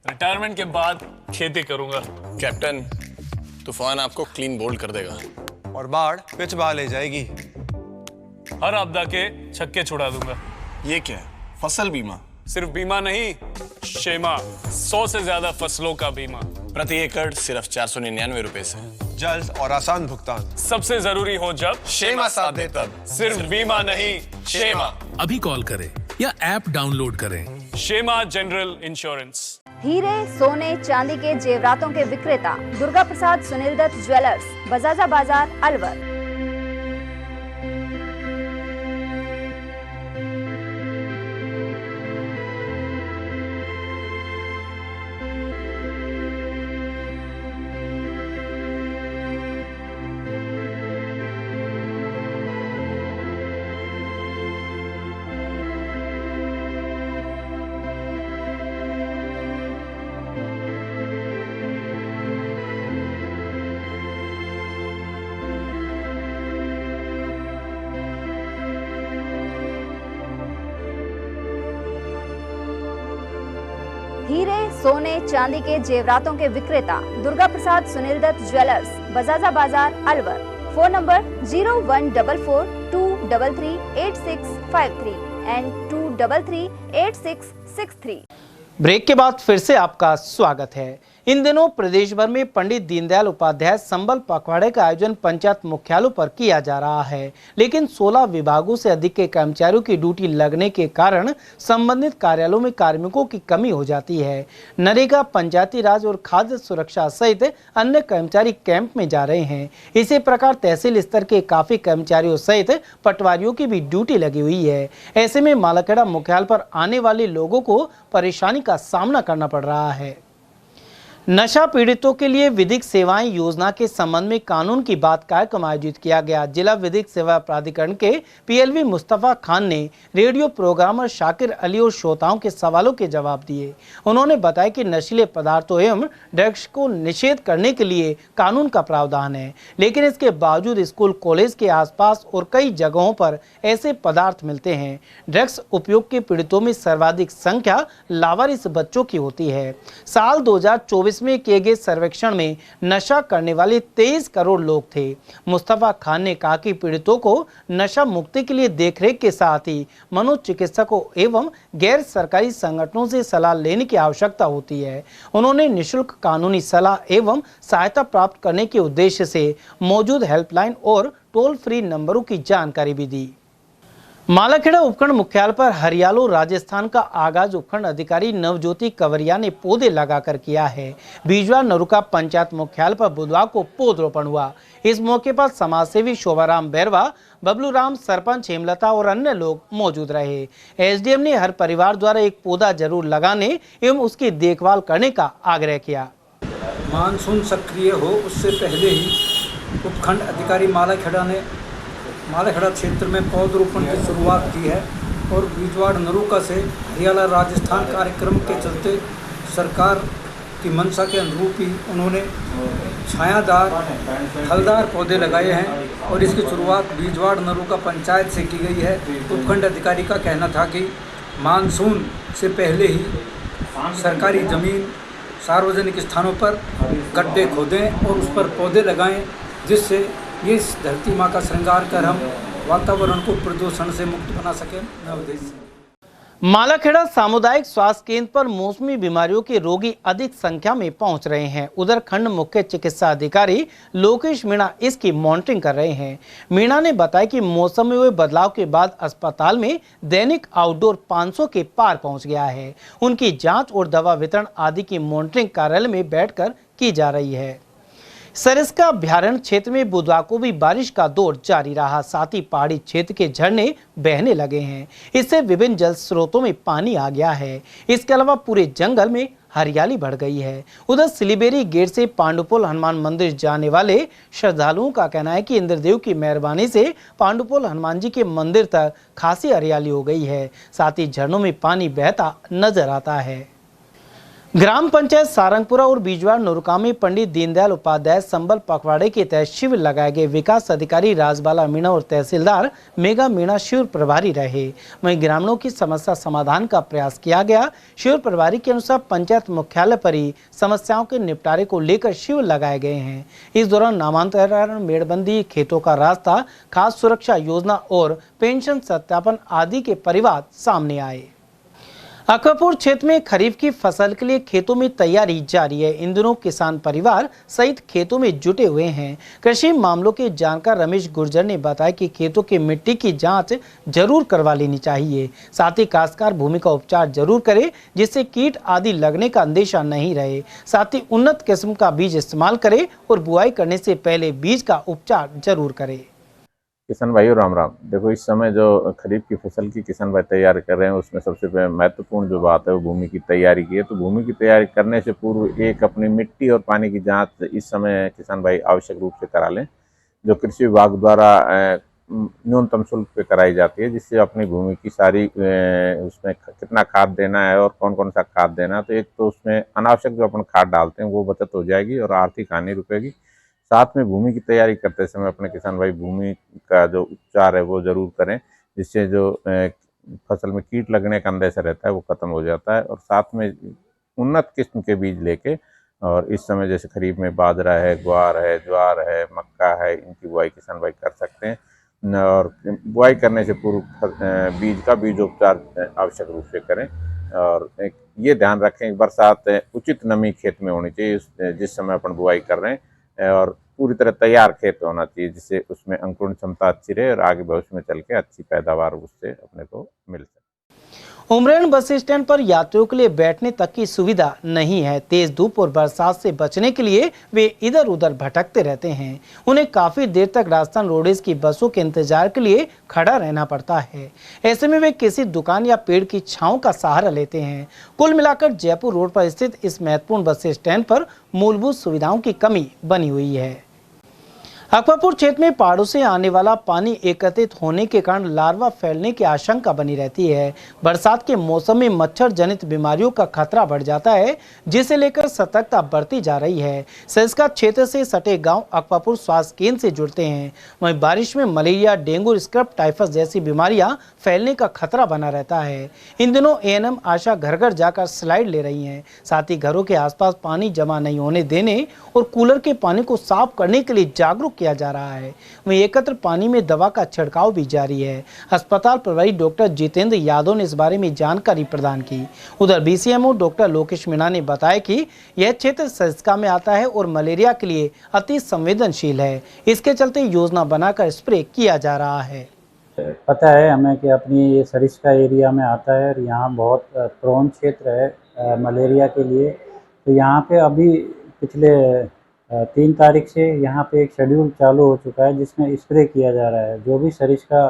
Retirement के बाद खेती करूंगा। कैप्टन, तूफान आपको क्लीन बोल्ड कर देगा और बाढ़ पिच बहा ले जाएगी। हर आपदा के छक्के छुड़ा दूंगा। ये क्या है? फसल बीमा? सिर्फ बीमा नहीं, शेमा, 100 से ज्यादा फसलों का बीमा, प्रति एकड़ सिर्फ 499 रुपए से। जल्द और आसान भुगतान, सबसे जरूरी हो जब शेमा साथ दे तब। सिर्फ बीमा नहीं, शेमा। अभी कॉल करें या ऐप डाउनलोड करें। Shema general insurance. हीरे, सोने, चांदी के जेवरातों के विक्रेता दुर्गा प्रसाद सुनील दत्त ज्वेलर्स, बजाजा बाजार, अलवर। हीरे, सोने, चांदी के जेवरातों के विक्रेता Durga Prasad Sunil Dutt jewellers, Bajaja Bazaar, Alwar. Phone number 0144 233 8653 and 233 8663। Break के बाद फिर से आपका स्वागत है। इन दिनों प्रदेश भर में पंडित दीनदयाल उपाध्याय संबल पखवाड़े का आयोजन पंचायत मुख्यालयों पर किया जा रहा है, लेकिन 16 विभागों से अधिक के कर्मचारियों की ड्यूटी लगने के कारण संबंधित कार्यालयों में कार्मिकों की कमी हो जाती है। नरेगा, पंचायती राज और खाद्य सुरक्षा सहित अन्य कर्मचारी कैंप में जा रहे हैं। इसी प्रकार तहसील स्तर के काफी कर्मचारियों सहित पटवारियों की भी ड्यूटी लगी हुई है। ऐसे में मालाखेड़ा मुख्यालय पर आने वाले लोगों को परेशानी का सामना करना पड़ रहा है। नशा पीड़ितों के लिए विधिक सेवाएं योजना के संबंध में कानून की बात कार्यक्रम आयोजित किया गया। जिला विधिक सेवा प्राधिकरण के PLV मुस्तफा खान ने रेडियो प्रोग्रामर शाकिर अली और श्रोताओं के सवालों के जवाब दिए। उन्होंने बताया कि नशीले पदार्थों एवं ड्रग्स को निषेध करने के लिए कानून का प्रावधान है, लेकिन इसके बावजूद स्कूल, कॉलेज के आसपास और कई जगहों पर ऐसे पदार्थ मिलते हैं। ड्रग्स उपयोग के पीड़ितों में सर्वाधिक संख्या लावारिस बच्चों की होती है। साल 2024 में किए गए सर्वेक्षण में नशा करने वाले 23 करोड़ लोग थे। मुस्तफा खान ने कहा कि पीड़ितों को नशा मुक्ति के लिए देखरेख के साथ ही मनोचिकित्सकों एवं गैर सरकारी संगठनों से सलाह लेने की आवश्यकता होती है। उन्होंने निःशुल्क कानूनी सलाह एवं सहायता प्राप्त करने के उद्देश्य से मौजूद हेल्पलाइन और टोल फ्री नंबरों की जानकारी भी दी। मालाखेड़ा उपखंड मुख्यालय पर हरियालो राजस्थान का आगाज उपखंड अधिकारी नवज्योति कंवरिया ने पौधे लगाकर किया है। बीजवा नरुका पंचायत मुख्यालय पर बुधवार को पौधरोपण हुआ। इस मौके पर समाजसेवी शोभाराम बैरवा, बबलू राम, सरपंच हेमलता और अन्य लोग मौजूद रहे। SDM ने हर परिवार द्वारा एक पौधा जरूर लगाने एवं उसकी देखभाल करने का आग्रह किया। मानसून सक्रिय हो उससे पहले ही उपखंड अधिकारी मालाखेड़ा क्षेत्र में पौधरोपण की शुरुआत की है और बीजवाड़ नरुका से हरियाला राजस्थान कार्यक्रम के चलते सरकार की मंशा के अनुरूप ही उन्होंने छायादार फलदार पौधे लगाए हैं और इसकी शुरुआत बीजवाड़ नरुका पंचायत से की गई है। उपखंड अधिकारी का कहना था कि मानसून से पहले ही सरकारी ज़मीन सार्वजनिक स्थानों पर गड्ढे खोदें और उस पर पौधे लगाएं, जिससे ये इस धरती माँ का श्रृंगार कर हम वातावरण को प्रदूषण से मुक्त बना सकें। नवदेश से मालाखेड़ा सामुदायिक स्वास्थ्य केंद्र पर मौसमी बीमारियों के रोगी अधिक संख्या में पहुंच रहे हैं। उधर खंड मुख्य चिकित्सा अधिकारी लोकेश मीणा इसकी मॉनिटरिंग कर रहे हैं। मीणा ने बताया कि मौसम में हुए बदलाव के बाद अस्पताल में दैनिक आउटडोर 500 के पार पहुंच गया है। उनकी जांच और दवा वितरण आदि की मॉनिटरिंग कार्यालय में बैठकर की जा रही है। सरिस्का अभ्यारण्य क्षेत्र में बुधवार को भी बारिश का दौर जारी रहा। साथ ही पहाड़ी क्षेत्र के झरने बहने लगे हैं। इससे विभिन्न जल स्रोतों में पानी आ गया है। इसके अलावा पूरे जंगल में हरियाली बढ़ गई है। उधर सिलीबेरी गेट से पांडुपोल हनुमान मंदिर जाने वाले श्रद्धालुओं का कहना है कि इंद्रदेव की मेहरबानी से पांडुपोल हनुमान जी के मंदिर तक खासी हरियाली हो गई है। साथ ही झरनों में पानी बहता नजर आता है। ग्राम पंचायत सारंगपुरा और बीजवाड़ नुरका में पंडित दीनदयाल उपाध्याय संबल पखवाड़े के तहत शिविर लगाए गए। विकास अधिकारी राजबाला मीणा और तहसीलदार मेगा मीणा शिविर प्रभारी रहे। वहीं ग्रामीणों की समस्या समाधान का प्रयास किया गया। शिविर प्रभारी के अनुसार पंचायत मुख्यालय पर ही समस्याओं के निपटारे को लेकर शिविर लगाए गए हैं। इस दौरान नामांतरण, मेड़बंदी, खेतों का रास्ता, खास सुरक्षा योजना और पेंशन सत्यापन आदि के परिवाद सामने आए। अकबरपुर क्षेत्र में खरीफ की फसल के लिए खेतों में तैयारी जारी है। इन दिनों किसान परिवार सहित खेतों में जुटे हुए हैं। कृषि मामलों के जानकार रमेश गुर्जर ने बताया कि खेतों की मिट्टी की जांच जरूर करवा लेनी चाहिए। साथ ही काश्तकार भूमि का उपचार जरूर करे, जिससे कीट आदि लगने का अंदेशा नहीं रहे। साथ ही उन्नत किस्म का बीज इस्तेमाल करे और बुआई करने से पहले बीज का उपचार जरूर करे। किसान भाइयों राम राम। देखो, इस समय जो खरीफ की फसल की किसान भाई तैयार कर रहे हैं, उसमें सबसे महत्वपूर्ण जो बात है वो भूमि की तैयारी की है। तो भूमि की तैयारी करने से पूर्व एक अपनी मिट्टी और पानी की जांच इस समय किसान भाई आवश्यक रूप से करा लें, जो कृषि विभाग द्वारा न्यूनतम शुल्क पे कराई जाती है, जिससे अपनी भूमि की सारी उसमें कितना खाद देना है और कौन कौन सा खाद देना है, तो एक तो उसमें अनावश्यक जो अपन खाद डालते हैं वो बचत हो जाएगी और आर्थिक हानि रुकेगी। साथ में भूमि की तैयारी करते समय अपने किसान भाई भूमि का जो उपचार है वो जरूर करें, जिससे जो फसल में कीट लगने का अंदेशा रहता है वो खत्म हो जाता है। और साथ में उन्नत किस्म के बीज लेके, और इस समय जैसे खरीफ में बाजरा है, ग्वार है, ज्वार है, मक्का है, इनकी बुआई किसान भाई कर सकते हैं। और बुआई करने से पूर्व बीज का बीजोपचार आवश्यक रूप से करें। और ये ध्यान रखें बरसात उचित नमी खेत में होनी चाहिए जिस समय अपन बुआई कर रहे हैं, और पूरी तरह तैयार खेत होना चाहिए, जिससे उसमें अंकुरण क्षमता अच्छी रहे और आगे भविष्य में चल के अच्छी पैदावार उससे अपने को मिल सके। उमरेन बस स्टैंड पर यात्रियों के लिए बैठने तक की सुविधा नहीं है। तेज धूप और बरसात से बचने के लिए वे इधर उधर भटकते रहते हैं। उन्हें काफी देर तक राजस्थान रोडवेज की बसों के इंतजार के लिए खड़ा रहना पड़ता है। ऐसे में वे किसी दुकान या पेड़ की छांव का सहारा लेते हैं। कुल मिलाकर जयपुर रोड पर स्थित इस महत्वपूर्ण बस स्टैंड पर मूलभूत सुविधाओं की कमी बनी हुई है। अकबरपुर क्षेत्र में पहाड़ों से आने वाला पानी एकत्रित होने के कारण लार्वा फैलने की आशंका बनी रहती है। बरसात के मौसम में मच्छर जनित बीमारियों का खतरा बढ़ जाता है, जिसे लेकर सतर्कता बढ़ती जा रही है। सरिस्का क्षेत्र से सटे गांव अकबरपुर स्वास्थ्य केंद्र से जुड़ते हैं। वहीं बारिश में मलेरिया, डेंगू, स्क्रब टाइफस जैसी बीमारियां फैलने का खतरा बना रहता है। इन दिनों एएनएम आशा घर घर जाकर स्लाइड ले रही हैं। साथ ही घरों के आसपास पानी जमा नहीं होने देने और कूलर के पानी को साफ करने के लिए जागरूक किया जा रहा है। वहीं एकत्र पानी में दवा का छिड़काव भी जारी है। अस्पताल प्रभारी डॉक्टर जितेंद्र यादव ने इस बारे में जानकारी प्रदान की। उधर बीसीएमओ डॉक्टर लोकेश मीणा ने बताया कि यह क्षेत्र सरिस्का में आता है और मलेरिया के लिए अति संवेदनशील है। इसके चलते योजना बनाकर स्प्रे किया जा रहा है। पता है हमें कि अपनी ये सरिस्का एरिया में आता है और यहाँ बहुत प्रोन क्षेत्र है मलेरिया के लिए। तो यहाँ पे अभी पिछले 3 तारीख से यहाँ पे एक शेड्यूल चालू हो चुका है, जिसमें स्प्रे किया जा रहा है। जो भी सरिस्का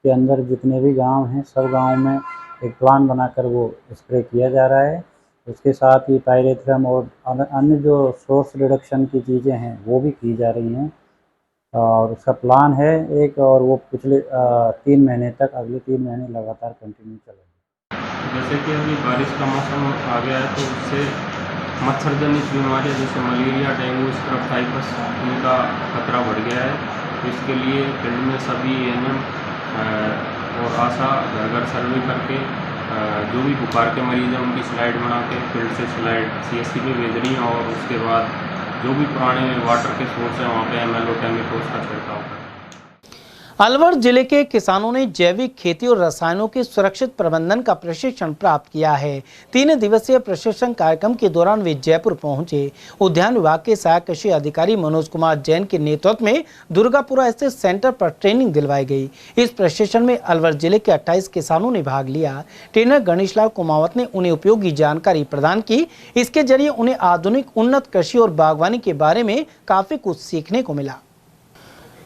के अंदर जितने भी गांव हैं, सब गांव में एक प्लान बनाकर वो स्प्रे किया जा रहा है। उसके साथ ही पायरेथ्रम और अन्य जो सोर्स रिडक्शन की चीज़ें हैं वो भी की जा रही हैं। और उसका प्लान है एक, और वो पिछले 3 महीने तक, अगले 3 महीने लगातार कंटिन्यू चलेगा। जैसे कि अभी बारिश का मौसम आ गया है, तो उससे मच्छर जनित बीमारियाँ जैसे मलेरिया, डेंगू, स्क्रब टाइफस, इनका खतरा बढ़ गया है। तो इसके लिए फील्ड में सभी एएनएम और आशा घर घर सर्वे करके जो भी बुखार के मरीज़ हैं उनकी स्लाइड बना के फील्ड से स्लाइड CSC पे भेज रही हैं और उसके बाद जो भी पुराने वाटर के सोर्स हैं वहाँ पे MLO टेमिकोस का छिड़काव करें। अलवर जिले के किसानों ने जैविक खेती और रसायनों के सुरक्षित प्रबंधन का प्रशिक्षण प्राप्त किया है। 3 दिवसीय प्रशिक्षण कार्यक्रम के दौरान वे जयपुर पहुंचे। उद्यान विभाग के सहायक कृषि अधिकारी मनोज कुमार जैन के नेतृत्व में दुर्गापुरा स्थित सेंटर पर ट्रेनिंग दिलवाई गई। इस प्रशिक्षण में अलवर जिले के 28 किसानों ने भाग लिया। ट्रेनर गणेशलाल कुमावत ने उन्हें उपयोगी जानकारी प्रदान की। इसके जरिए उन्हें आधुनिक उन्नत कृषि और बागवानी के बारे में काफी कुछ सीखने को मिला।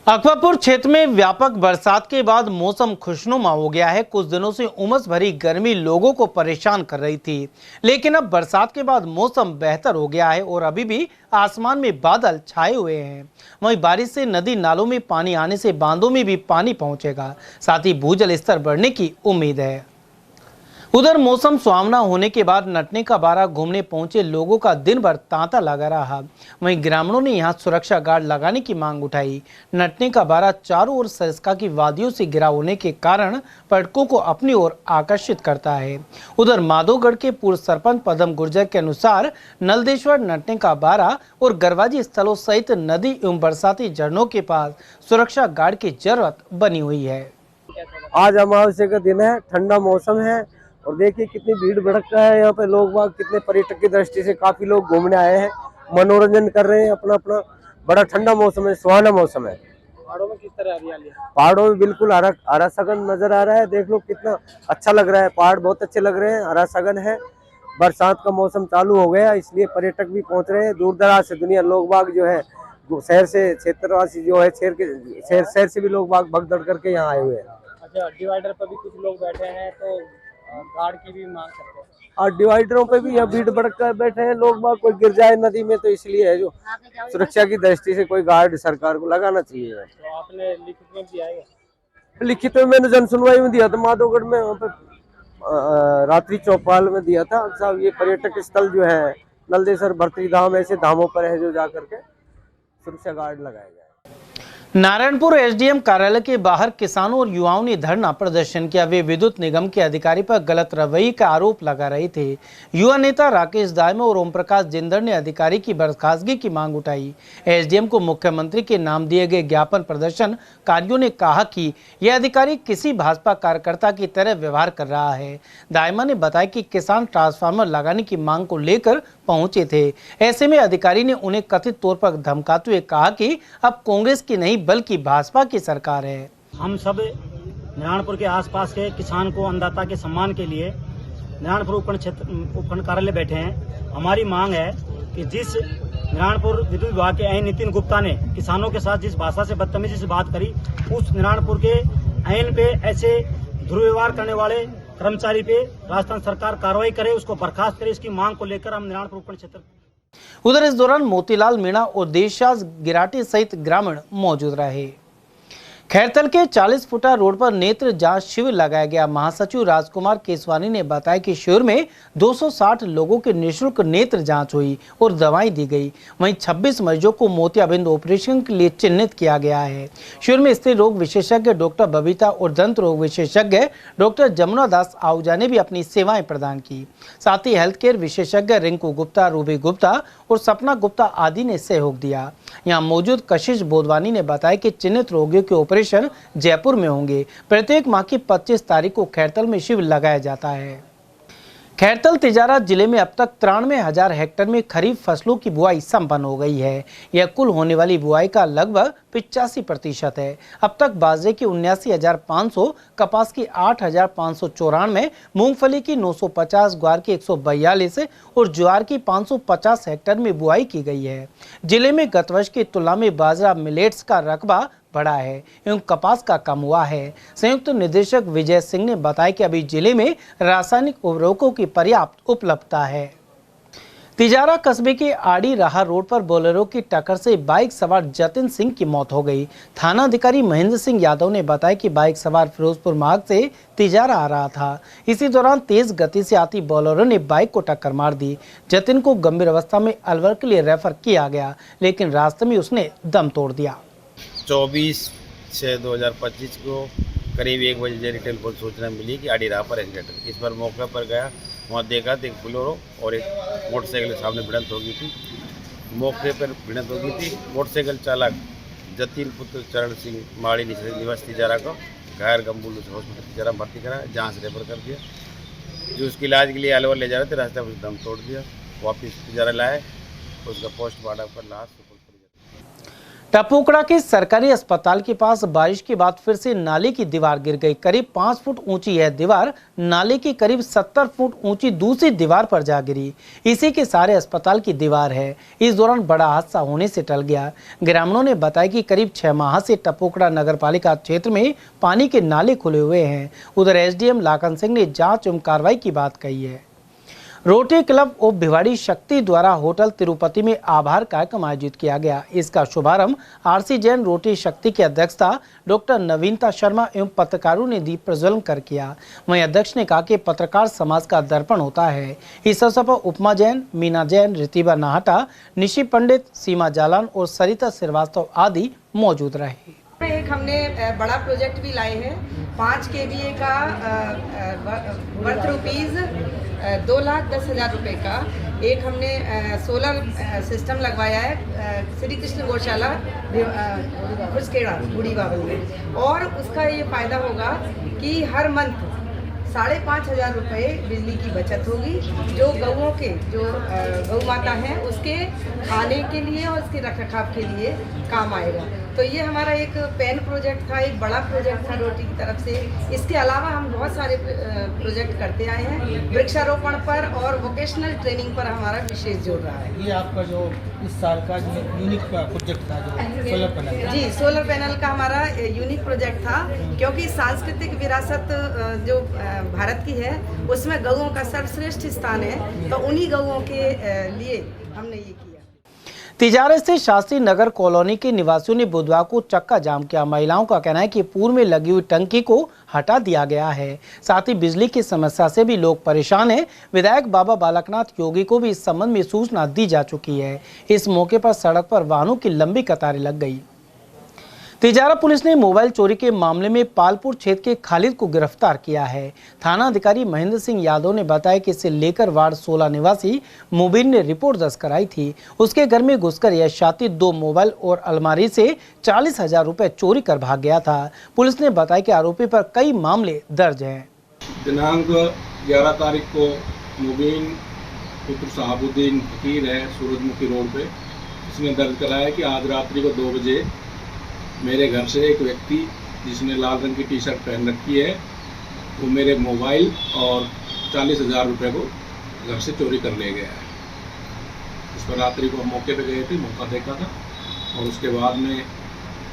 अकबरपुर क्षेत्र में व्यापक बरसात के बाद मौसम खुशनुमा हो गया है। कुछ दिनों से उमस भरी गर्मी लोगों को परेशान कर रही थी, लेकिन अब बरसात के बाद मौसम बेहतर हो गया है और अभी भी आसमान में बादल छाए हुए हैं। वहीं बारिश से नदी नालों में पानी आने से बांधों में भी पानी पहुंचेगा, साथ ही भूजल स्तर बढ़ने की उम्मीद है। उधर मौसम सुहावना होने के बाद नटने का बारा घूमने पहुंचे लोगों का दिन भर तांता लगा रहा। वहीं ग्रामीणों ने यहां सुरक्षा गार्ड लगाने की मांग उठाई। नटने का बारा चारों ओर सरिस्का की वादियों से घिरा होने के कारण पर्यटकों को अपनी ओर आकर्षित करता है। उधर माधोगढ़ के पूर्व सरपंच पदम गुर्जर के अनुसार नलदेश्वर, नटने का बारा और गरवाजी स्थलों सहित नदी एवं बरसाती झरनों के पास सुरक्षा गार्ड की जरूरत बनी हुई है। आज अमावस्या का दिन है, ठंडा मौसम है और देखिए कितनी भीड़ भड़का है यहाँ पे। लोग बाग कितने पर्यटक की दृष्टि से काफी लोग घूमने आए हैं, मनोरंजन कर रहे हैं अपना अपना। बड़ा ठंडा मौसम है, सुहाना मौसम है। पहाड़ों में किस तरह हरियाली है? पहाड़ों में बिल्कुल हरा सघन नजर आ रहा है। देख लो कितना अच्छा लग रहा है, पहाड़ बहुत अच्छे लग रहे हैं, हरा सघन है। बरसात का मौसम चालू हो गया, इसलिए पर्यटक भी पहुंच रहे हैं दूर दराज से। दुनिया लोग बाग जो है शहर से, क्षेत्रवासी जो है शहर से भी लोग बाग भगदड़ करके यहाँ आए हुए हैं। अच्छा, डिवाइडर पर भी कुछ लोग बैठे हैं तो गार्ड की भी मांग करते हैं। और डिवाइडरों पे भी यहाँ भीड़ भड़क बैठे हैं लोग बाग, कोई गिर जाए नदी में तो इसलिए है जो सुरक्षा की दृष्टि से कोई गार्ड सरकार को लगाना चाहिए। तो आपने लिखित में दिया है? लिखित में मैंने जन सुनवाई में दिया था, माधोगढ़ में, वहाँ पे रात्रि चौपाल में दिया था। साहब ये पर्यटक स्थल जो है नलदेश्वर, भर्तरी धाम, ऐसे धामों पर है जो जा करके सुरक्षा गार्ड लगाए गए। नारायणपुर एसडीएम कार्यालय के बाहर किसानों और युवाओं ने धरना प्रदर्शन किया। वे विद्युत निगम के अधिकारी पर गलत रवैये का आरोप लगा रहे थे। युवा नेता राकेश दायमा और ओम प्रकाश जिंदर ने अधिकारी की बर्खास्तगी की मांग उठाई। एसडीएम को मुख्यमंत्री के नाम दिए गए ज्ञापन प्रदर्शनकारियों ने कहा कि यह अधिकारी किसी भाजपा कार्यकर्ता की तरह व्यवहार कर रहा है। दायमा ने बताया कि किसान ट्रांसफार्मर लगाने की मांग को लेकर पहुंचे थे। ऐसे में अधिकारी ने उन्हें कथित तौर पर धमकाते हुए कहा कि अब कांग्रेस की नहीं बल्कि भाजपा की सरकार है। हम सब नारायणपुर के आसपास के किसान को अन्नदाता के सम्मान के लिए नारायणपुर उपखंड कार्यालय बैठे हैं। हमारी मांग है कि जिस नारायणपुर विद्युत विभाग के ऐन नितिन गुप्ता ने किसानों के साथ जिस भाषा से बदतमीजी से बात करी, उस नारायणपुर के ऐन पे ऐसे दुर्व्यवहार करने वाले कर्मचारी पे राजस्थान सरकार कार्रवाई करे, उसको बर्खास्त करे। इसकी मांग को लेकर हम नारायणपुर उपखंड क्षेत्र। उधर इस दौरान मोतीलाल मीणा और देशराज गिराटी सहित ग्रामीण मौजूद रहे। खैरतल के 40 फुटा रोड पर नेत्र जांच शिविर लगाया गया। महासचिव राजकुमार केसवानी ने बताया कि शिविर में 260 लोगों के निःशुल्क नेत्र जांच हुई और दवाएं दी गई। वहीं 26 मरीजों को मोतियाबिंद ऑपरेशन के लिए चिन्हित किया गया है। शिविर में स्त्री रोग विशेषज्ञ डॉक्टर बबीता और दंत रोग विशेषज्ञ डॉक्टर जमुना दास आहूजा ने भी अपनी सेवाएं प्रदान की। साथ ही हेल्थ केयर विशेषज्ञ रिंकू गुप्ता, रूबी गुप्ता और सपना गुप्ता आदि ने सहयोग दिया। यहाँ मौजूद कशिश बोधवानी ने बताया कि चिन्हित रोगियों के ऑपरेशन जयपुर में होंगे। प्रत्येक माह की 25 तारीख को खैरतल में शिविर लगाया जाता है। खैरतल तिजारा जिले में अब तक 93,000 हेक्टेयर में खरीफ फसलों की बुआई संपन्न हो गई है। यह कुल होने वाली बुआई का लगभग 85% है। अब तक बाजरे की 79,500, कपास की 8,594, मूंगफली की 950, ग्वार की 142 और ज्वार की 550 हेक्टेयर में बुआई की गई है। जिले में गत वर्ष की तुलना में बाजरा मिलेट्स का रकबा बढ़ा है एवं कपास का कम हुआ है। संयुक्त निदेशक विजय सिंह ने बताया कि अभी जिले में रासायनिक उर्वरकों की पर्याप्त उपलब्धता है। तिजारा कस्बे के आड़ी राह रोड पर बोलेरो की टक्कर से बाइक सवार जतिन सिंह की मौत हो गई। थाना अधिकारी महेंद्र सिंह यादव ने बताया कि बाइक सवार फिरोजपुर मार्ग से तिजारा आ रहा था। इसी दौरान तेज गति से आती बोलेरो ने बाइक को टक्कर मार दी। जतिन को गंभीर अवस्था में अलवर के लिए रेफर किया गया, लेकिन रास्ते में उसने दम तोड़ दिया। 24/6/2025 को करीब 1 बजे टेलीफोन सूचना मिली कि आड़ी राह पर एक्सीडेंट है। इस पर मौके पर गया, वहाँ देखा तो एक बोलेरो और एक मोटरसाइकिल के सामने भिड़ंत हो गई थी। मौके पर भिड़ंत हो गई थी। मोटरसाइकिल चालक जतीन पुत्र चरण सिंह माड़ी निवासी तिजारा को घायल गंबुल हॉस्पिटल तिजारा भर्ती कराया, जहाँ से रेफर कर दिया। जो उसके इलाज के लिए अलवर ले जा रहे थे, रास्ते में दम तोड़ दिया। वापिस तिजारा लाए, उसका पोस्टमार्टम कर लाश टपुकड़ा के सरकारी अस्पताल के पास बारिश के बाद फिर से नाले की दीवार गिर गई। करीब 5 फुट ऊंची यह दीवार नाले की करीब 70 फुट ऊंची दूसरी दीवार पर जा गिरी। इसी के सारे अस्पताल की दीवार है। इस दौरान बड़ा हादसा होने से टल गया। ग्रामीणों ने बताया कि करीब 6 माह से टपुकड़ा नगर पालिका क्षेत्र में पानी के नाले खुले हुए हैं। उधर एसडीएम लाखन सिंह ने जाँच एवं कार्रवाई की बात कही है। रोटरी क्लब ऑफ भिवाड़ी शक्ति द्वारा होटल तिरुपति में आभार कार्यक्रम आयोजित किया गया। इसका शुभारंभ आरसी जैन रोटरी शक्ति की अध्यक्षता डॉक्टर नवीनता शर्मा एवं पत्रकारों ने दीप प्रज्वलन कर किया। वहीं अध्यक्ष ने कहा कि पत्रकार समाज का दर्पण होता है। इस अवसर पर उपमा जैन, मीना जैन, रितिबा नाहटा, निशी पंडित, सीमा जालान और सरिता श्रीवास्तव आदि मौजूद रहे। एक हमने बड़ा प्रोजेक्ट भी लाए हैं। 5 KVA का वर्थ रुपीज़ 2,10,000 रुपये का। एक हमने सोलर सिस्टम लगवाया है श्री कृष्ण गौशाला खुसखेड़ा बूढ़ी बाबल में, और उसका ये फ़ायदा होगा कि हर मंथ 5,500 रुपये बिजली की बचत होगी, जो गौओं के जो गौ माता हैं उसके खाने के लिए और उसके रखरखाव के लिए काम आएगा। तो ये हमारा एक पेन प्रोजेक्ट था, एक बड़ा प्रोजेक्ट था रोटरी की तरफ से। इसके अलावा हम बहुत सारे प्रोजेक्ट करते आए हैं। वृक्षारोपण पर और वोकेशनल ट्रेनिंग पर हमारा विशेष जोर रहा है। ये आपका जो इस साल का यूनिक प्रोजेक्ट था जो सोलर पैनल, जी सोलर पैनल का हमारा यूनिक प्रोजेक्ट था, क्योंकि सांस्कृतिक विरासत जो भारत की है उसमें गौओं का सर्वश्रेष्ठ स्थान है, तो उन्हीं गौओं के लिए हमने ये किया। तिजारा स्थित शास्त्री नगर कॉलोनी के निवासियों ने बुधवार को चक्का जाम किया। महिलाओं का कहना है कि पूर्व में लगी हुई टंकी को हटा दिया गया है। साथ ही बिजली की समस्या से भी लोग परेशान हैं। विधायक बाबा बालकनाथ योगी को भी इस संबंध में सूचना दी जा चुकी है। इस मौके पर सड़क पर वाहनों की लंबी कतारें लग गई। तिजारा पुलिस ने मोबाइल चोरी के मामले में पालपुर क्षेत्र के खालिद को गिरफ्तार किया है। थाना अधिकारी महेंद्र सिंह यादव ने बताया कि इसे लेकर वार्ड 16 निवासी मुबीन ने रिपोर्ट दर्ज कराई थी। उसके घर में घुसकर यह शातिर 2 मोबाइल और अलमारी से 40,000 रुपए चोरी कर भाग गया था। पुलिस ने बताया कि आरोपी पर कई मामले दर्ज हैं। दिनांक 11 तारीख को मुबीन पुत्र साहबुद्दीन फकीर है सूरजमुखी रोड पे, इसने दर्ज कराया कि आज रात्रि को 2 बजे मेरे घर से एक व्यक्ति जिसने लाल रंग की टी-शर्ट पहन रखी है वो मेरे मोबाइल और 40,000 रुपये को घर से चोरी कर ले गया है। इस पर रात्रि को हम मौके पे गए थे, मौका देखा था और उसके बाद में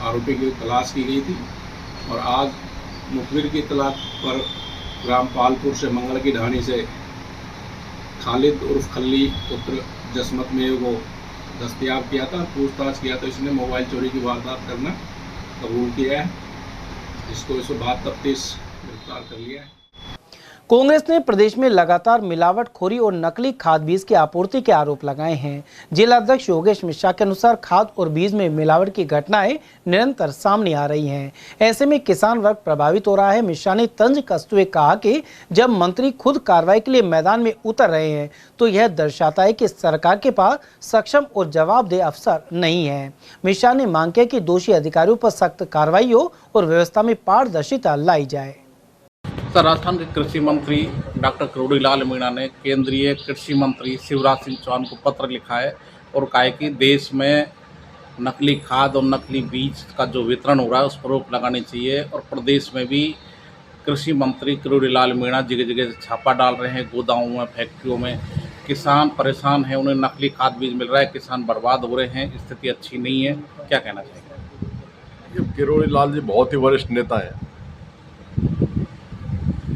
आरोपी की तलाश की गई थी और आज मुखबिर की तलाश पर ग्राम पालपुर से मंगल की ढाणी से खालिद उर्फ खल्ली पुत्र जसमत में को दस्तयाब किया था। पूछताछ किया तो इसने मोबाइल चोरी की वारदात करना कबूल किया है। इसको 172 तफ्तीश गिरफ्तार कर लिया है। कांग्रेस ने प्रदेश में लगातार मिलावटखोरी और नकली खाद बीज की आपूर्ति के आरोप लगाए हैं। जिला अध्यक्ष योगेश मिश्रा के अनुसार खाद और बीज में मिलावट की घटनाएं निरंतर सामने आ रही हैं। ऐसे में किसान वर्ग प्रभावित हो रहा है। मिश्रा ने तंज कसते हुए कहा कि जब मंत्री खुद कार्रवाई के लिए मैदान में उतर रहे हैं तो यह दर्शाता है कि सरकार के पास सक्षम और जवाबदेह अफसर नहीं है। मिश्रा ने मांग की कि दोषी अधिकारियों पर सख्त कार्रवाई हो और व्यवस्था में पारदर्शिता लाई जाए। राजस्थान के कृषि मंत्री डॉक्टर करोड़ीलाल मीणा ने केंद्रीय कृषि मंत्री शिवराज सिंह चौहान को पत्र लिखा है और कहा है कि देश में नकली खाद और नकली बीज का जो वितरण हो रहा है उस पर रोक लगानी चाहिए और प्रदेश में भी कृषि मंत्री करोड़ीलाल मीणा जगह जगह छापा डाल रहे हैं, गोदामों में, फैक्ट्रियों में। किसान परेशान हैं, उन्हें नकली खाद बीज मिल रहा है, किसान बर्बाद हो रहे हैं, स्थिति अच्छी नहीं है। क्या कहना चाहिए? करोड़ीलाल जी बहुत ही वरिष्ठ नेता है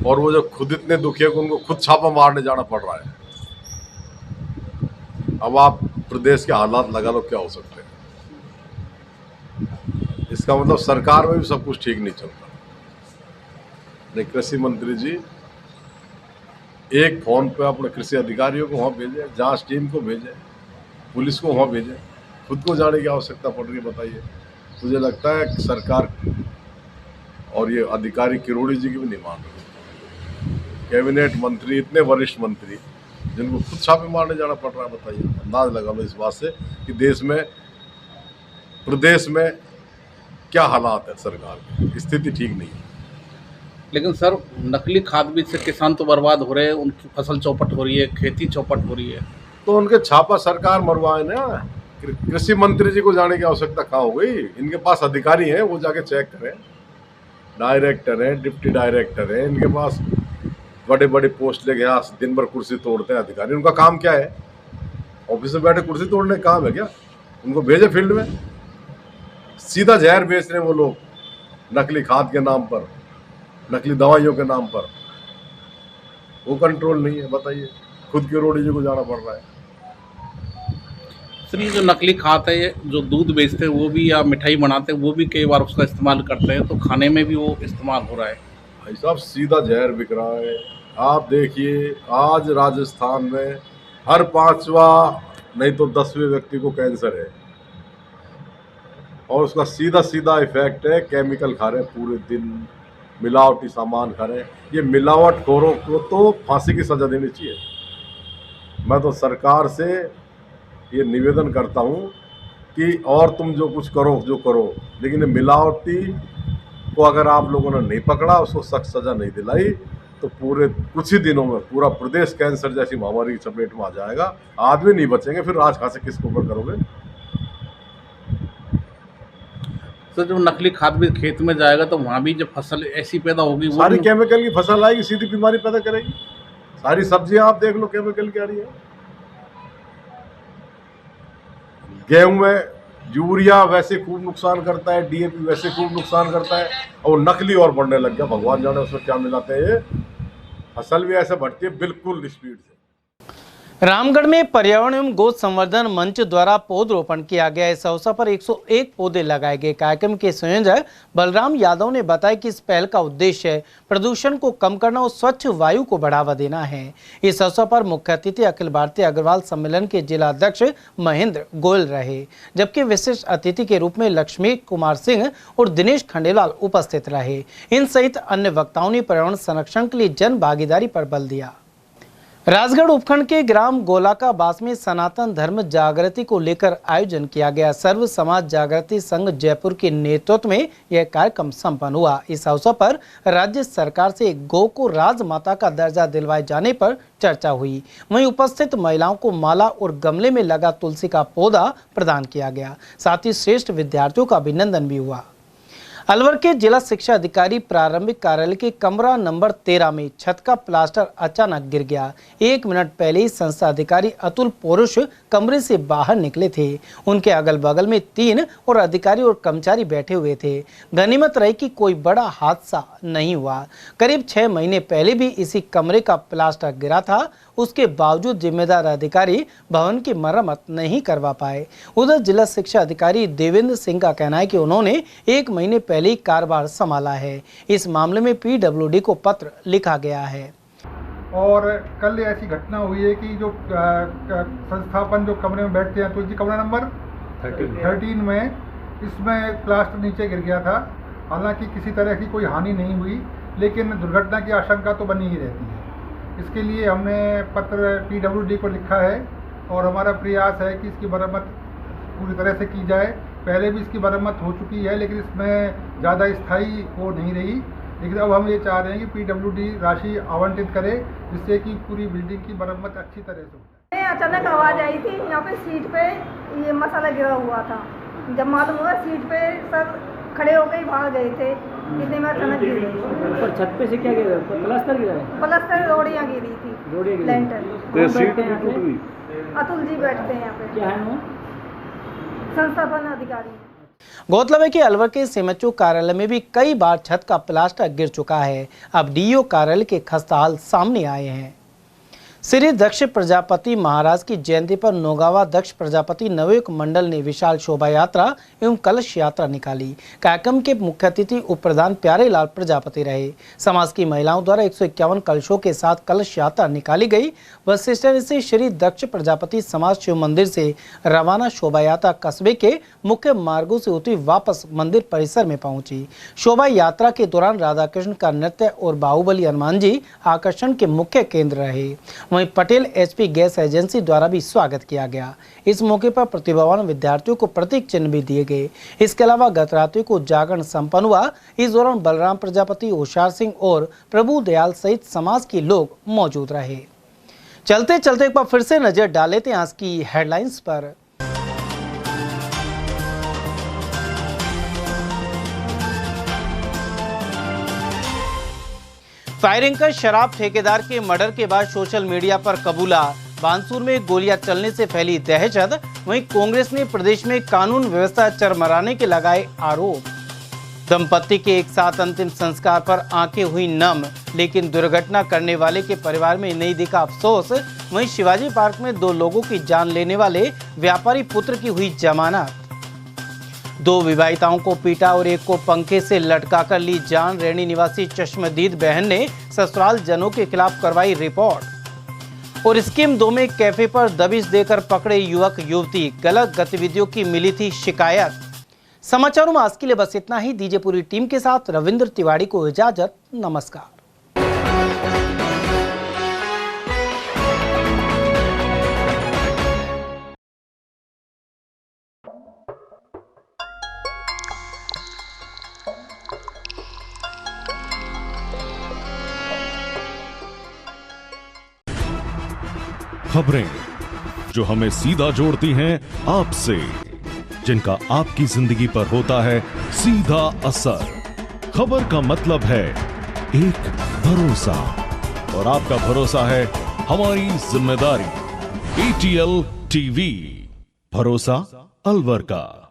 और वो जो खुद इतने दुखी है कि उनको खुद छापा मारने जाना पड़ रहा है। अब आप प्रदेश के हालात लगा लो क्या हो सकते हैं। इसका मतलब सरकार में भी सब कुछ ठीक नहीं चलता। नहीं, कृषि मंत्री जी एक फोन पे अपने कृषि अधिकारियों को वहाँ भेजे, जांच टीम को भेजे, पुलिस को वहाँ भेजे, खुद को जाने की आवश्यकता पड़ रही है। बताइए, मुझे लगता है कि सरकार और ये अधिकारी किरोड़ी जी की भी नहीं मान रहे। कैबिनेट मंत्री, इतने वरिष्ठ मंत्री जिनको खुद छापे मारने जाना पड़ रहा है, बताइए। अंदाज लगा लो इस बात से कि देश में, प्रदेश में क्या हालात है, सरकार की स्थिति ठीक नहीं है। लेकिन सर, नकली खाद बीज से किसान तो बर्बाद हो रहे हैं, उनकी फसल चौपट हो रही है, खेती चौपट हो रही है। तो उनके छापा सरकार मरवाए ना। कृषि मंत्री जी को जाने की आवश्यकता कहाँ हो गई? इनके पास अधिकारी हैं, वो जाके चेक करें। डायरेक्टर हैं, डिप्टी डायरेक्टर हैं, इनके पास बड़े बड़े पोस्ट लेके यहाँ दिन भर कुर्सी तोड़ते हैं अधिकारी। उनका काम क्या है? ऑफिस में बैठे कुर्सी तोड़ने का काम है क्या? उनको भेजे फील्ड में। सीधा जहर बेच रहे हैं वो लोग, नकली खाद के नाम पर, नकली दवाइयों के नाम पर। वो कंट्रोल नहीं है, बताइए। खुद किरोड़ी जी को जाना पड़ रहा है। सर, ये जो नकली खाद है, जो दूध बेचते हैं वो भी, या मिठाई बनाते हैं वो भी कई बार उसका इस्तेमाल करते हैं, तो खाने में भी वो इस्तेमाल हो रहा है। भाई साहब, सीधा जहर बिक रहा है। आप देखिए, आज राजस्थान में हर 5वां नहीं तो 10वें व्यक्ति को कैंसर है, और उसका सीधा सीधा इफेक्ट है केमिकल खा रहे हैं पूरे दिन, मिलावटी सामान खा रहे हैं। ये मिलावटखोरों को तो फांसी की सजा देनी चाहिए। मैं तो सरकार से ये निवेदन करता हूँ कि और तुम जो कुछ करो जो करो, लेकिन ये मिलावटी को अगर आप लोगों ने नहीं पकड़ा, उसको सख्त सजा नहीं दिलाई, तो पूरे कुछ ही दिनों में पूरा प्रदेश कैंसर जैसी महामारी की चपेट में आ जाएगा। आदमी नहीं बचेंगे, फिर राज खासे किसके ऊपर करोगे? तो जब नकली खाद भी खेत में जाएगा तो वहाँ भी जब फसल ऐसी पैदा होगी, वो सारी केमिकल की फसल आएगी, सीधी बीमारी पैदा करेगी। सारी सब्जियां आप देख लो, केमिकल की आ रही है। गेहूं में यूरिया वैसे खूब नुकसान करता है, डीएपी वैसे खूब नुकसान करता है, और नकली और बढ़ने लग गया। भगवान जाने उसमें क्या मिलाते हैं। ये फसल भी ऐसे बढ़ती है बिल्कुल स्पीड से। रामगढ़ में पर्यावरण एवं गो संवर्धन मंच द्वारा पौधरोपण किया गया। इस अवसर पर 101 पौधे लगाए गए। कार्यक्रम के संयोजक बलराम यादव ने बताया कि इस पहल का उद्देश्य प्रदूषण को कम करना और स्वच्छ वायु को बढ़ावा देना है। इस अवसर पर मुख्य अतिथि अखिल भारतीय अग्रवाल सम्मेलन के जिला अध्यक्ष महेंद्र गोयल रहे, जबकि विशिष्ट अतिथि के रूप में लक्ष्मी कुमार सिंह और दिनेश खंडेलवाल उपस्थित रहे। इन सहित अन्य वक्ताओं ने पर्यावरण संरक्षण के लिए जन भागीदारी पर बल दिया। राजगढ़ उपखंड के ग्राम गोलाकाबास में सनातन धर्म जागृति को लेकर आयोजन किया गया। सर्व समाज जागृति संघ जयपुर के नेतृत्व में यह कार्यक्रम संपन्न हुआ। इस अवसर पर राज्य सरकार से गौ को राजमाता का दर्जा दिलवाए जाने पर चर्चा हुई। वहीं उपस्थित महिलाओं को माला और गमले में लगा तुलसी का पौधा प्रदान किया गया। साथ ही श्रेष्ठ विद्यार्थियों का अभिनंदन भी हुआ। अलवर के जिला शिक्षा अधिकारी प्रारंभिक कार्यालय के कमरा नंबर 13 में छत का प्लास्टर अचानक गिर गया। 1 मिनट पहले ही संस्था अधिकारी अतुल पुरुष कमरे से बाहर निकले थे। उनके अगल बगल में 3 और अधिकारी और कर्मचारी बैठे हुए थे। गनीमत रही कि कोई बड़ा हादसा नहीं हुआ। करीब 6 महीने पहले भी इसी कमरे का प्लास्टर गिरा था। उसके बावजूद जिम्मेदार अधिकारी भवन की मरम्मत नहीं करवा पाए। उधर जिला शिक्षा अधिकारी देवेंद्र सिंह का कहना है कि उन्होंने 1 महीने पहले ही कार्यभार संभाला है। इस मामले में पीडब्ल्यूडी को पत्र लिखा गया है। और कल ऐसी घटना हुई है कि जो संस्थापन जो कमरे में बैठते हैं, तुलसी कमरा नंबर 13 में, इसमें प्लास्टर नीचे गिर गया था। हालांकि किसी तरह की कोई हानि नहीं हुई, लेकिन दुर्घटना की आशंका तो बनी ही रहती है। इसके लिए हमने पत्र पीडब्ल्यूडी को लिखा है और हमारा प्रयास है कि इसकी मरम्मत पूरी तरह से की जाए। पहले भी इसकी मरम्मत हो चुकी है, लेकिन इसमें ज़्यादा स्थायी वो नहीं रही। लेकिन अब हम ये चाह रहे हैं कि पीडब्ल्यूडी राशि आवंटित करे, जिससे कि पूरी बिल्डिंग की मरम्मत अच्छी तरह से हो जाए। अचानक आवाज़ आई थी, यहाँ पे सीट पे ये मसाला गिरा हुआ था। जब मालूम हुआ सीट पे सब खड़े हो गए, भाग गए थे। इतने में अचानक गिर गई। ऊपर छत पे से क्या गिरा? प्लास्टर गिरा है? प्लास्टर रोड़ियाँ गिरी थी, लेंटर। अतुल जी बैठते हैं यहाँ पे। क्या है वो? संस्थापन अधिकारी। गौरतलब है कि अलवर के सीएमएचओ कार्यालय में भी कई बार छत का प्लास्टर गिर चुका है। अब डीईओ कार्यालय के खस्ता हाल सामने आए हैं। श्री दक्ष प्रजापति महाराज की जयंती पर नौगावा दक्ष प्रजापति नवयुग मंडल ने विशाल शोभा यात्रा एवं कलश यात्रा निकाली। कार्यक्रम के मुख्य अतिथि उप प्रधान प्यारेलाल प्रजापति रहे। समाज की महिलाओं द्वारा 151 कलशों के साथ कलश यात्रा निकाली गई। बस स्टैंड से श्री दक्ष प्रजापति समाज शिव मंदिर से रवाना शोभा यात्रा कस्बे के मुख्य मार्गों से होती वापस मंदिर परिसर में पहुंची। शोभा यात्रा के दौरान राधा कृष्ण का नृत्य और बाहुबली हनुमान जी आकर्षण के मुख्य केंद्र रहे। वहीं पटेल एचपी गैस एजेंसी द्वारा भी स्वागत किया गया। इस मौके पर प्रतिभावान विद्यार्थियों को प्रतीक चिन्ह भी दिए गए। इसके अलावा गत रात्रि को जागरण संपन्न हुआ। इस दौरान बलराम प्रजापति, होशियार सिंह और प्रभु दयाल सहित समाज के लोग मौजूद रहे। चलते चलते एक बार फिर से नजर डाले थे आज की हेडलाइंस पर। फायरिंग कर शराब ठेकेदार के मर्डर के बाद सोशल मीडिया पर कबूला। बानसूर में गोलियां चलने से फैली दहशत। वहीं कांग्रेस ने प्रदेश में कानून व्यवस्था चरमराने के लगाए आरोप। दंपति के एक साथ अंतिम संस्कार पर आंखें हुई नम, लेकिन दुर्घटना करने वाले के परिवार में नहीं दिखा अफसोस। वहीं शिवाजी पार्क में 2 लोगों की जान लेने वाले व्यापारी पुत्र की हुई जमानत। 2 विवाहिताओं को पीटा और एक को पंखे से लटकाकर ली जान। रैनी निवासी चश्मदीद बहन ने ससुराल जनों के खिलाफ करवाई रिपोर्ट। और स्कीम 2 में कैफे पर दबिश देकर पकड़े युवक युवती। गलत गतिविधियों की मिली थी शिकायत। समाचारों में आज के लिए बस इतना ही। दीजिए पूरी टीम के साथ रविंद्र तिवारी को इजाजत। नमस्कार। खबरें जो हमें सीधा जोड़ती हैं आपसे, जिनका आपकी जिंदगी पर होता है सीधा असर। खबर का मतलब है एक भरोसा, और आपका भरोसा है हमारी जिम्मेदारी। ATL TV, भरोसा अलवर का।